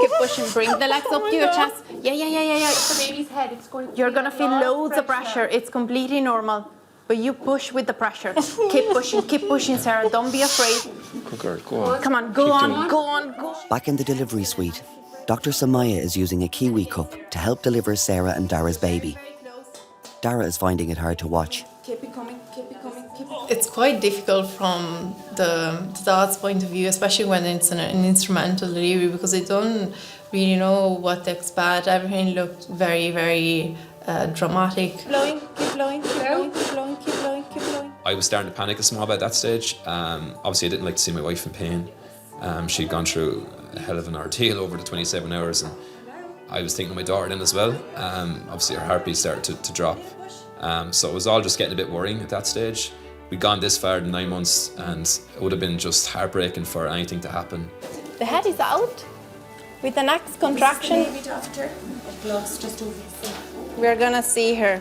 Bring the legs up to your chest. Yeah. It's the baby's head. You're going to feel loads of pressure. It's completely normal. But you push with the pressure. Keep pushing, Sarah. Don't be afraid. Good girl, go on. Come on, go on. Back in the delivery suite, Dr. Samaya is using a kiwi cup to help deliver Sarah and Dara's baby. Dara is finding it hard to watch. Keep it coming, keep it coming, keep it coming. It's quite difficult from the dad's point of view, especially when it's an instrumental delivery, because they don't really know what to expect. Everything looked very, very dramatic. Keep blowing, keep blowing, keep blowing, keep blowing, keep blowing, keep blowing. I was starting to panic a small bit at that stage. Obviously, I didn't like to see my wife in pain. She'd gone through a hell of an ordeal over the 27 hours, and I was thinking of my daughter then as well. Obviously, her heartbeat started to drop. So it was all just getting a bit worrying at that stage. We'd gone this far in 9 months, and it would have been just heartbreaking for anything to happen. The head is out with the next contraction. Gloves just over. We're gonna see her.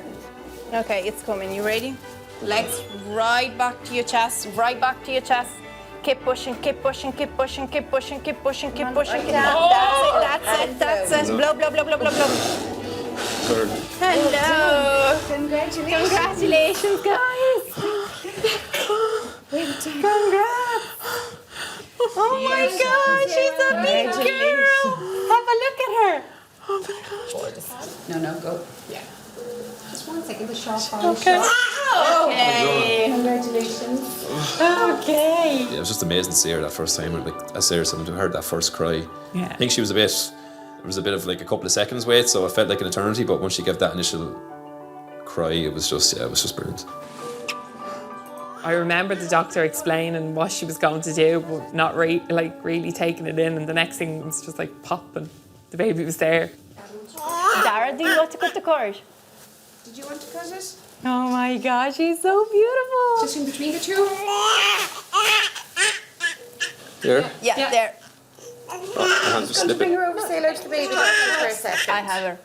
Okay, it's coming. You ready? Legs right back to your chest, right back to your chest. Keep pushing, keep pushing, keep pushing, keep pushing, keep pushing, keep pushing. That's it. Blow, blow, blow, blow, blow, blow. Hello. Congratulations, guys. Congrats. Oh my God, she's a big girl. Have a look at her. Oh my gosh. No, go. Yeah. Just 1 second, the sharp eye. Okay. Okay. Congratulations. Okay. Yeah, it was just amazing to see her that first time. Like, I seriously heard that first cry. Yeah. I think there was a bit of like a couple of seconds wait, so it felt like an eternity. But once she gave that initial cry, it was just brilliant. I remember the doctor explaining what she was going to do, but not really taking it in. And the next thing was just like pop, and the baby was there. Dara, do you want to cut the cord? Did you want to cut it? Oh my gosh, she's so beautiful. Just in between the two? There? Yeah, there. Just slip Bring it. her over, say hello to the baby for a second. I have her.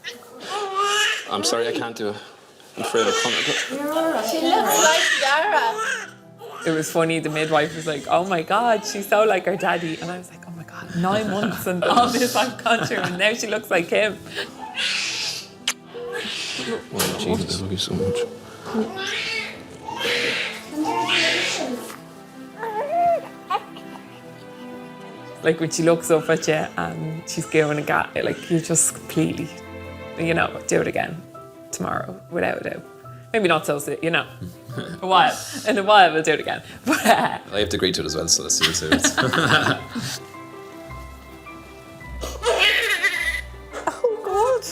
I'm sorry, I can't do it. I'm afraid I can't. She looks like Dara. It was funny, the midwife was like, oh my God, she's so like her daddy. And I was like, oh my God, 9 months and all this I've gone through, and now she looks like him. Oh, Jesus, I love you so much. Like when she looks up at you and she's giving a gap, like you just completely, do it again tomorrow without a doubt. Maybe not so soon, in a while we'll do it again. But I have to agree to it as well, so let's see what it is. Oh God.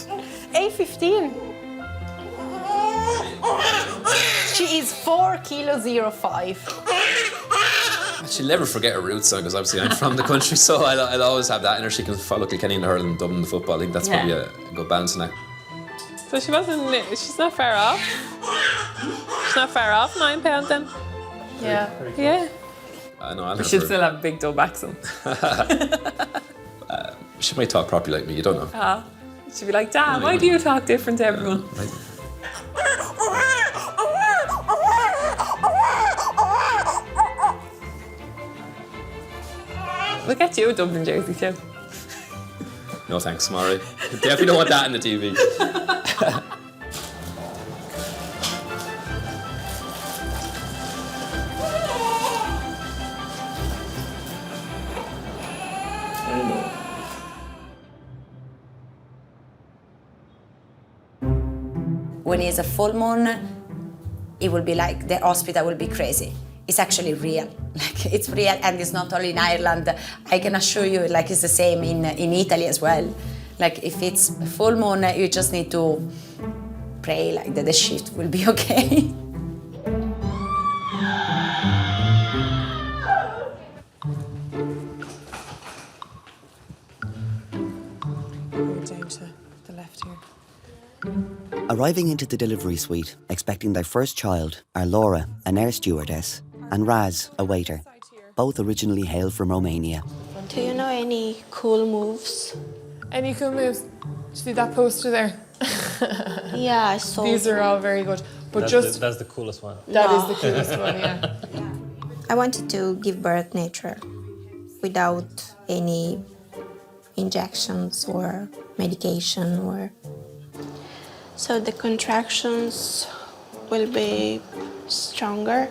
A15. She is 4.05 kilos. She'll never forget her roots, because obviously I'm from the country, so I'll always have that in her. She can follow Kilkenny and hurling, Dublin, the football. I think that's probably a good balancing act. so she's not far off. She's not far off, £9 then. Yeah. Yeah. I know. But she'll still have a big double accent. She might talk properly like me, you don't know. She'll be like, Dad, why do you talk different to everyone? We'll get you a Dublin jersey too. No thanks, Maury. Definitely don't want that in the TV. When it's a full moon, it will be like the hospital will be crazy. It's actually real. Like, it's real, and it's not only in Ireland. I can assure you, like, it's the same in Italy as well. Like, if it's full moon, you just need to pray like that the shift will be okay. Down to the left here. Arriving into the delivery suite, expecting their first child, are Laura, an air stewardess, and Raz, a waiter. Both originally hail from Romania. Do you know any cool moves? Any cool moves? See that poster there? Yeah, I saw. These are all very good. But that's the coolest one. That is the coolest one, yeah. I wanted to give birth nature without any injections or medication or. So the contractions will be stronger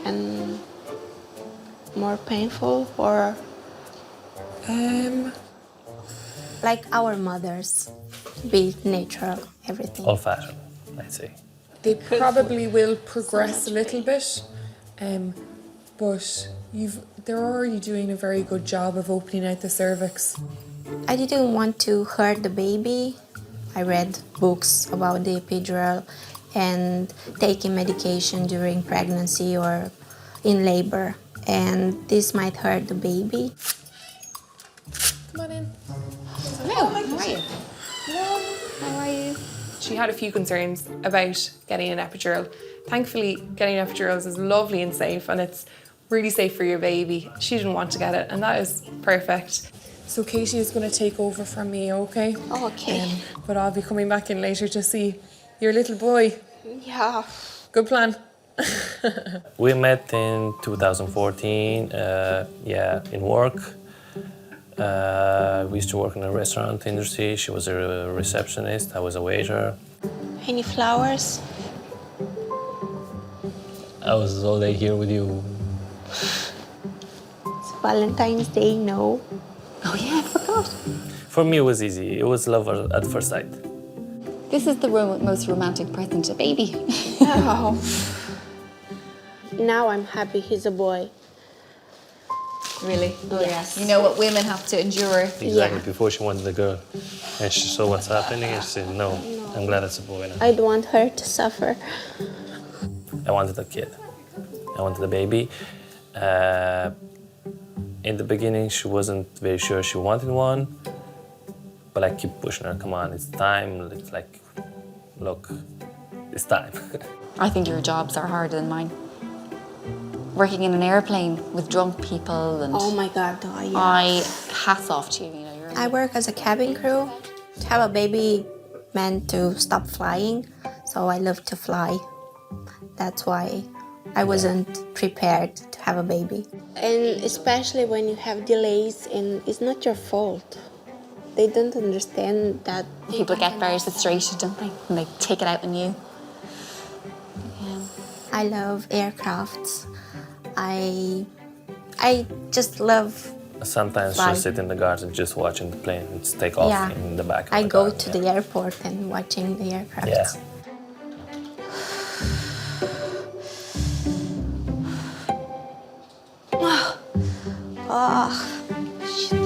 and more painful, or Like our mothers, be natural, everything. Old-fashioned, I'd say. They probably will progress a little bit, but they're already doing a very good job of opening out the cervix. I didn't want to hurt the baby. I read books about the epidural and taking medication during pregnancy or in labor, and this might hurt the baby. Come on in. Hello, how are you? Hello, how are you? She had a few concerns about getting an epidural. Thankfully, getting epidurals is lovely and safe, and it's really safe for your baby. She didn't want to get it, and that is perfect. So Katie is going to take over from me, okay? Okay. But I'll be coming back in later to see your little boy. Yeah. Good plan. We met in 2014, in work. We used to work in a restaurant industry. She was a receptionist, I was a waiter. Any flowers? I was all day here with you. It's Valentine's Day, no? Oh yeah, I forgot. For me, it was easy. It was love at first sight. This is the most romantic present, a baby. Oh. Now I'm happy he's a boy. Really? Oh, yes. You know what women have to endure. Exactly, before she wanted a girl. And she saw what's happening and she said, no, I'm glad it's a boy now. I don't want her to suffer. I wanted a kid. I wanted a baby. In the beginning, she wasn't very sure she wanted one, but I keep pushing her, come on, it's time. It's like, look, it's time. I think your jobs are harder than mine. Working in an airplane with drunk people and... Oh my God, yeah. Hats off to you, you know. I work as a cabin crew. To have a baby meant to stop flying, so I love to fly. That's why I wasn't prepared to have a baby. And especially when you have delays and it's not your fault. They don't understand that. People get very frustrated, don't they? And they take it out on you. Yeah. I love aircrafts. I just love. Sometimes fly. she'll sit in the garden just watching the plane take off in the back of I the go car. to the airport and watching the aircraft. Yeah. Oh, shit.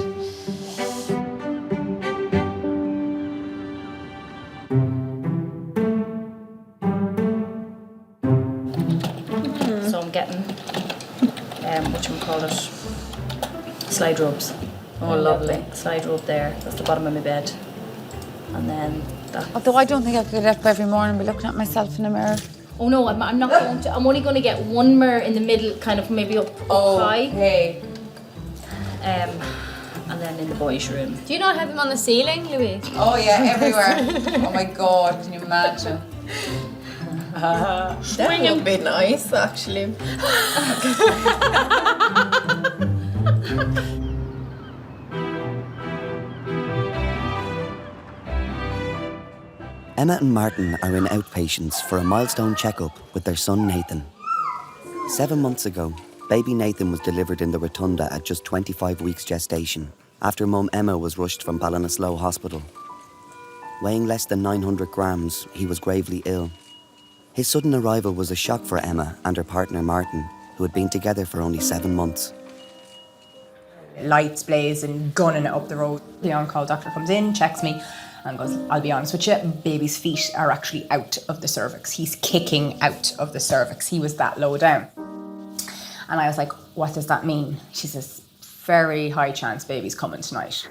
So I'm getting, slide ropes. Oh, lovely. Slide rope there. That's the bottom of my bed. And then that. Although I don't think I could get up every morning and be looking at myself in a mirror. Oh no, I'm not going to. I'm only going to get one mirror in the middle, kind of maybe up high. Okay. And then in the boys' room. Do you not have him on the ceiling, Louise? Oh yeah, everywhere. Oh my God, can you imagine? That would be nice, actually. Emma and Martin are in outpatients for a milestone checkup with their son Nathan. 7 months ago, baby Nathan was delivered in the Rotunda at just 25 weeks gestation, after mum Emma was rushed from Ballinasloe Hospital. Weighing less than 900 grams, he was gravely ill. His sudden arrival was a shock for Emma and her partner Martin, who had been together for only 7 months. Lights blazing, gunning it up the road. The on-call doctor comes in, checks me, and goes, I'll be honest with you, baby's feet are actually out of the cervix. He's kicking out of the cervix. He was that low down. And I was like, what does that mean? She says, very high chance baby's coming tonight.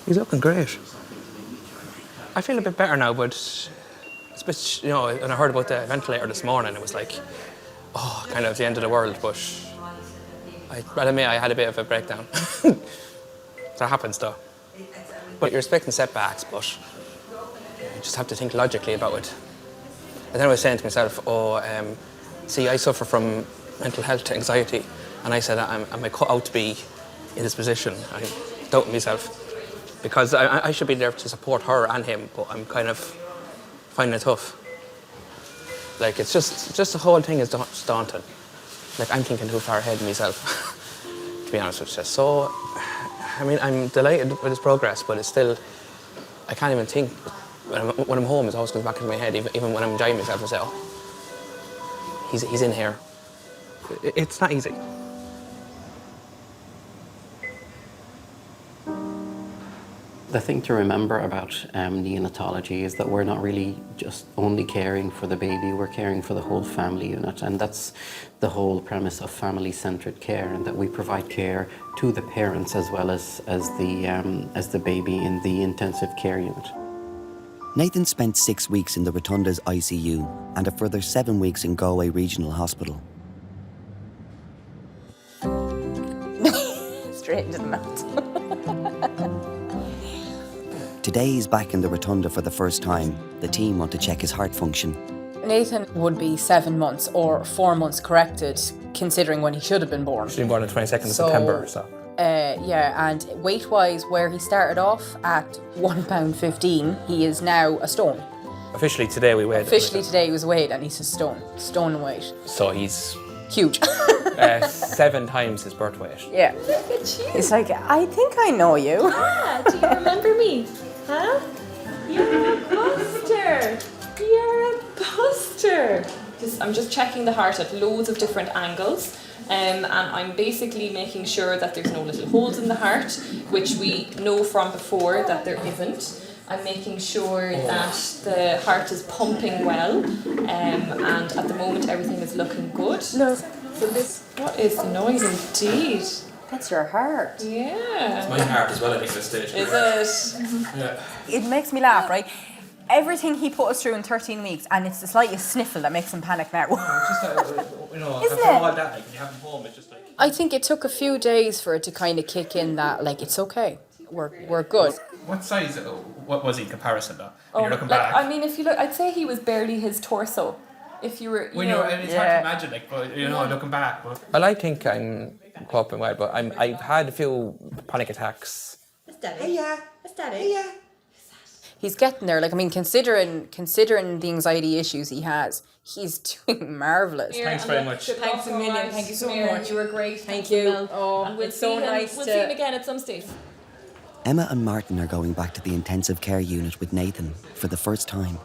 He's looking great. I feel a bit better now, but it's a bit, when I heard about the ventilator this morning, it was like, oh, kind of the end of the world, but I'll admit I had a bit of a breakdown. That happens though. But you're expecting setbacks, but you just have to think logically about it. And then I was saying to myself, see, I suffer from mental health anxiety, and I said, am I cut out to be in this position? I doubt myself. Because I should be there to support her and him, but I'm kind of finding it tough. Like, it's just the whole thing is daunting. Like, I'm thinking too far ahead of myself, to be honest with you. So, I mean, I'm delighted with his progress, but it's still, I can't even think. When I'm home, it always comes back into my head, even when I'm enjoying myself, I say, oh, he's in here. It's not easy. The thing to remember about neonatology is that we're not really just only caring for the baby, we're caring for the whole family unit, and that's the whole premise of family-centred care, and that we provide care to the parents as well as the baby in the intensive care unit. Nathan spent 6 weeks in the Rotunda's ICU and a further 7 weeks in Galway Regional Hospital. Straight into the mouth. Today he's back in the Rotunda for the first time. The team want to check his heart function. Nathan would be 7 months or 4 months corrected, considering when he should have been born. Should have been born on the 22nd of September, so. Yeah, and weight-wise, where he started off at £1.15, he is now a stone. Officially today we weighed. Officially today he was weighed, and he's a stone in weight. So he's huge. 7 times his birth weight. Yeah. Look at you. It's like, I think I know you. Yeah, do you remember me? Huh? You're a buster. You're a buster. I'm just checking the heart at loads of different angles. And I'm basically making sure that there's no little holes in the heart, which we know from before that there isn't. I'm making sure that the heart is pumping well, and at the moment everything is looking good. No. So this, what is the noise indeed? That's your heart. Yeah. It's my heart as well, I think, at this stage. Is it? Yeah. It makes me laugh, right? Everything he put us through in 13 weeks, and it's the slightest sniffle that makes him panic now. Isn't it? All that, like, when you have him home, it's just like... I think it took a few days for it to kind of kick in that, like, it's okay. We're good. What size, what was he in comparison, though? When you're looking like, back. I mean, if you look, I'd say he was barely his torso. If you were, you know, it's hard to imagine, like, but, you know, looking back. But... Well, I think I'm coping well, but I've had a few panic attacks. It's Daddy. Hey, yeah. It's Daddy. Hey, yeah. He's getting there. Like, I mean, considering the anxiety issues he has, he's doing marvellous. Thanks very much. Thanks a million. Thank you so much. You were great. Thank you. Oh, and it's so nice We'll see him again at some stage. Emma and Martin are going back to the intensive care unit with Nathan for the first time.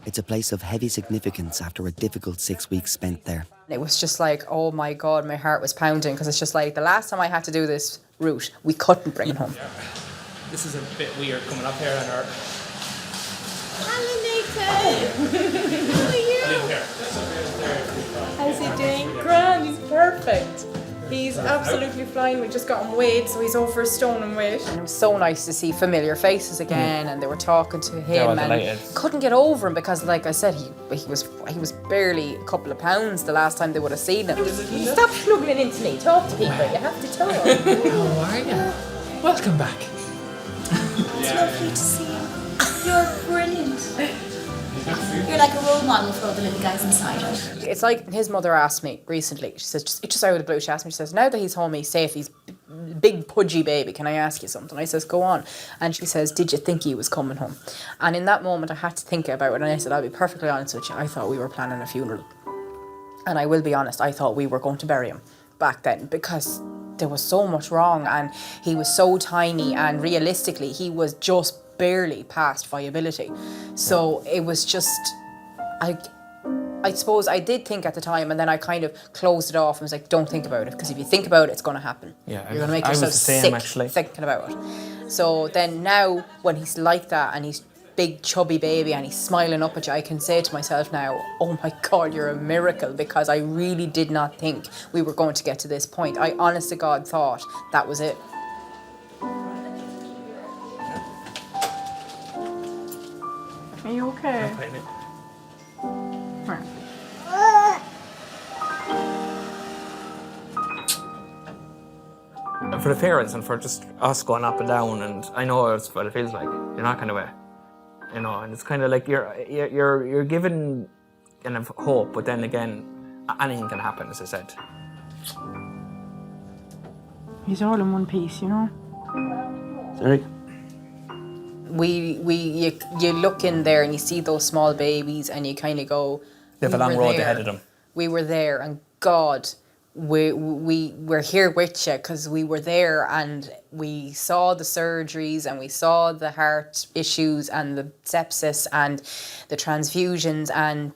It's a place of heavy significance after a difficult 6 weeks spent there. It was just like, oh my God, my heart was pounding, because it's just like the last time I had to do this route, we couldn't bring him home. This is a bit weird coming up here on our... Hello, Nathan. How are you? How's he doing? Grand, he's perfect. He's absolutely flying. We just got him weighed, so he's over a stone in weight. And it was so nice to see familiar faces again, and they were talking to him, and delighted. couldn't get over him because, like I said, he was barely a couple of pounds the last time they would have seen him. Stop snuggling into me. Talk to people. You have to talk. How are you? Welcome back. It's lovely to see you. You're brilliant. You're like a role model for all the little guys inside it. It's like his mother asked me recently. She says, just out of the blue, she asked me, she says, now that he's home, he's safe, he's big pudgy baby, can I ask you something? I says, go on. And she says, did you think he was coming home? And in that moment I had to think about it, and I said, I'll be perfectly honest with you, I thought we were planning a funeral. And I will be honest, I thought we were going to bury him back then, because there was so much wrong, and he was so tiny, and realistically he was just barely past viability. So it was just, I suppose I did think at the time, and then I kind of closed it off and was like, don't think about it, because if you think about it, it's going to happen. Yeah, you're going to make I was yourself the same, sick actually. thinking about it. So then now when he's like that, and he's big chubby baby and he's smiling up at you, I can say to myself now, oh my God, you're a miracle, because I really did not think we were going to get to this point. I honest to God thought that was it. Are you okay? Right. For the parents and for just us going up and down, and I know it's what it feels like. You're not kind of you know, and it's kind of like you're given kind of hope, but then again, anything can happen, as I said. He's all in one piece, you know. Sorry. You look in there and you see those small babies and you kind of go, They have a long road ahead of them. We were there, and God, we're here with you because we were there and we saw the surgeries and we saw the heart issues and the sepsis and the transfusions, and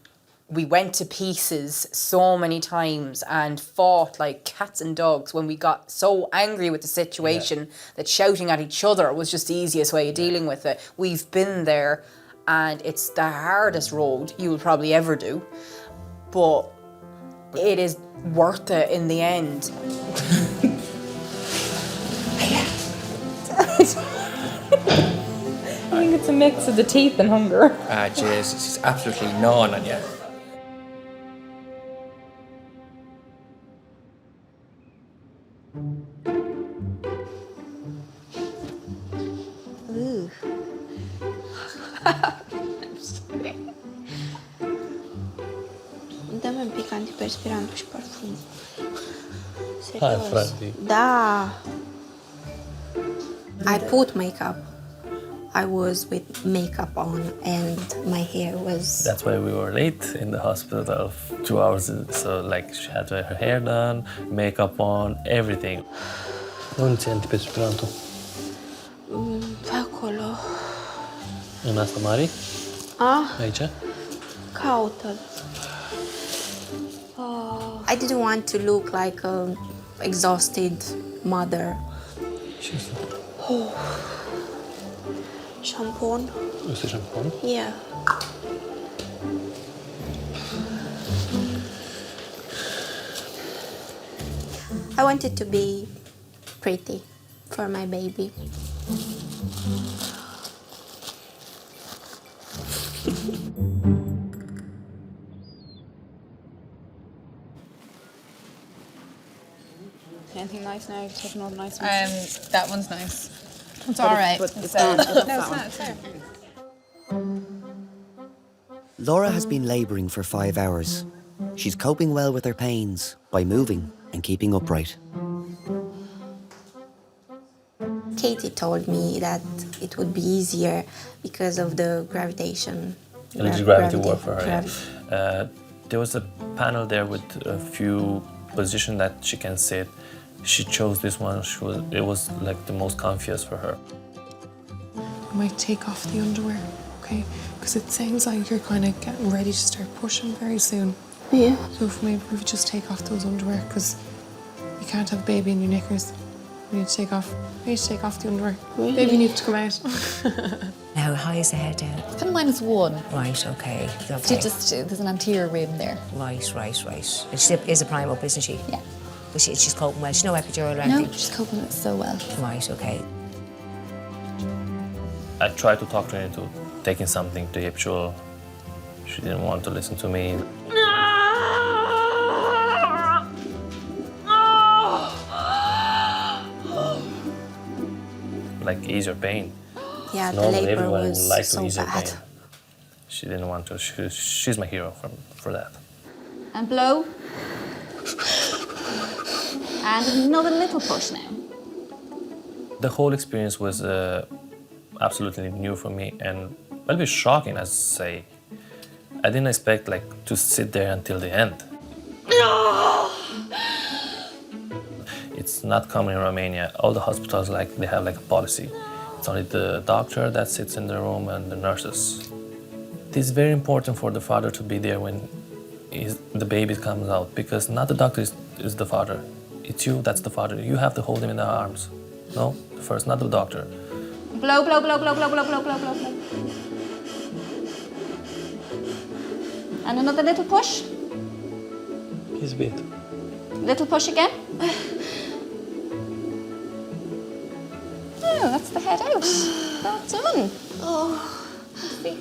we went to pieces so many times and fought like cats and dogs when we got so angry with the situation that shouting at each other was just the easiest way of dealing with it. We've been there, and it's the hardest road you will probably ever do, but it is worth it in the end. I think it's a mix of the teeth and hunger. Ah, jeez, she's absolutely gnawing on you. Ooh. Dă-mi un pic antiperspirantul și parfum. Hai, frate. Da. I put makeup. I was with makeup on and my hair was... That's why we were late in the hospital, 2 hours. So like she had her hair done, makeup on, everything. Unde ți-ai antiperspirantul? Pe acolo. În asta mare? Aici? Caută-l. I didn't want to look like an exhausted mother. Ce este? Șampon. Este șampon? Yeah. I wanted to be pretty for my baby. Anything nice now? Take another nice one. That one's nice. It's all right. But It's no, it's it's not. not. It's there. Laura has been labouring for 5 hours. She's coping well with her pains by moving and keeping upright. Katie told me that it would be easier because of the gravitation. Electric gravity worked for her. Yeah. There was a panel there with a few positions that she can sit. She chose this one. It was like the most comfiest for her. I might take off the underwear, okay? Because it sounds like you're kind of getting ready to start pushing very soon. Yeah. So if maybe we could just take off those underwear, because you can't have a baby in your knickers. We need to take off. We need to take off the underwear. Really? Baby needs to come out. How high is the head down? It's kind of -1. Right, okay. There's an anterior rim there. Right. And she is a prime up, isn't she? Yeah. But she's coping well. She's no epidural or No, anything? she's coping with it so well. Right, okay. I tried to talk to her into taking something to the epidural. She didn't want to listen to me. Like, ease your pain. Yeah, It's the normal. labor Everyone would was like to so ease your bad. pain. She didn't want to. She's my hero for that. And blow. And another little push now. The whole experience was absolutely new for me and a little bit shocking, as I say. I didn't expect to sit there until the end. It's not common in Romania. All the hospitals they have a policy. It's only the doctor that sits in the room and the nurses. It is very important for the father to be there when the baby comes out, because not the doctor is the father. It's you that's the father. You have to hold him in the arms. No, first, not the doctor. Blow, blow, blow, blow, blow, blow, blow, blow, blow, blow. And another little push. He's a bit. Little push again. Oh, that's the head out. Well done. Oh. See.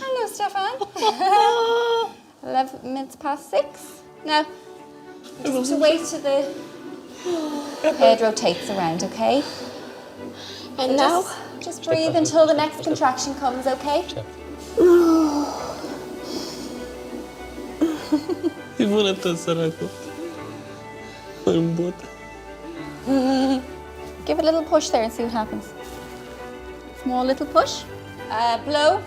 Hello, Stefan. 11 minutes past 6. Now, just to wait till the head rotates around, okay? And now? Just breathe until the next contraction comes, okay? E bună tot, săracul. În bot. Give it a little push there and see what happens. Small little push. Blow.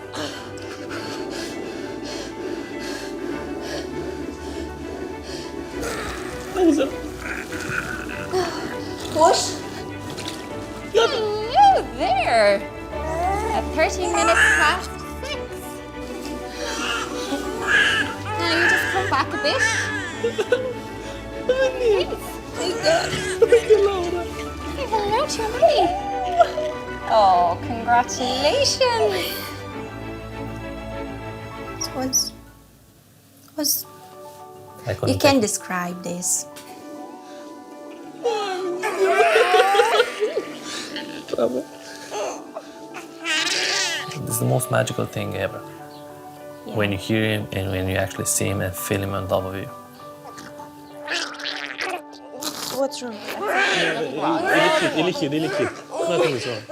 Push. Hello there. At 13 minutes past 6. Now you just come back a bit. Thanks. Say hello to your mummy. Oh, congratulations. You can describe this. It's the most magical thing ever. Yeah. When you hear him and when you actually see him and feel him on top of you. What's wrong? Really cute. Nothing is wrong.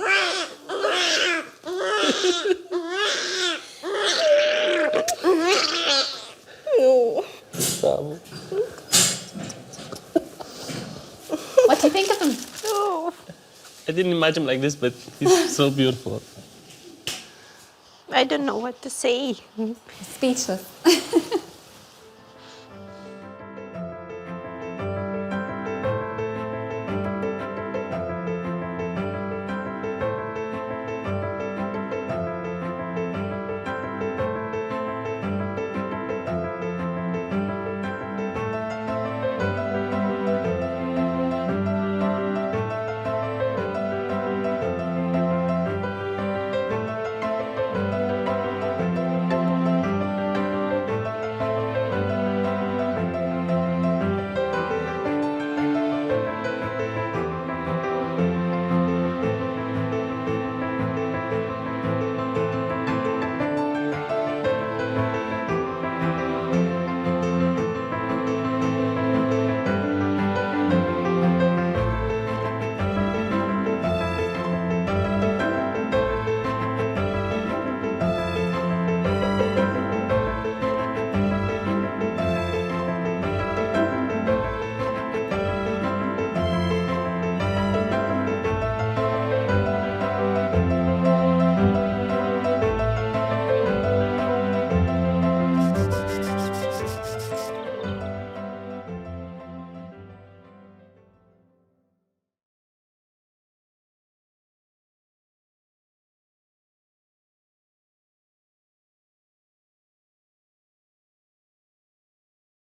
What do you think of him? I didn't imagine him like this, but he's so beautiful. I don't know what to say. Speechless.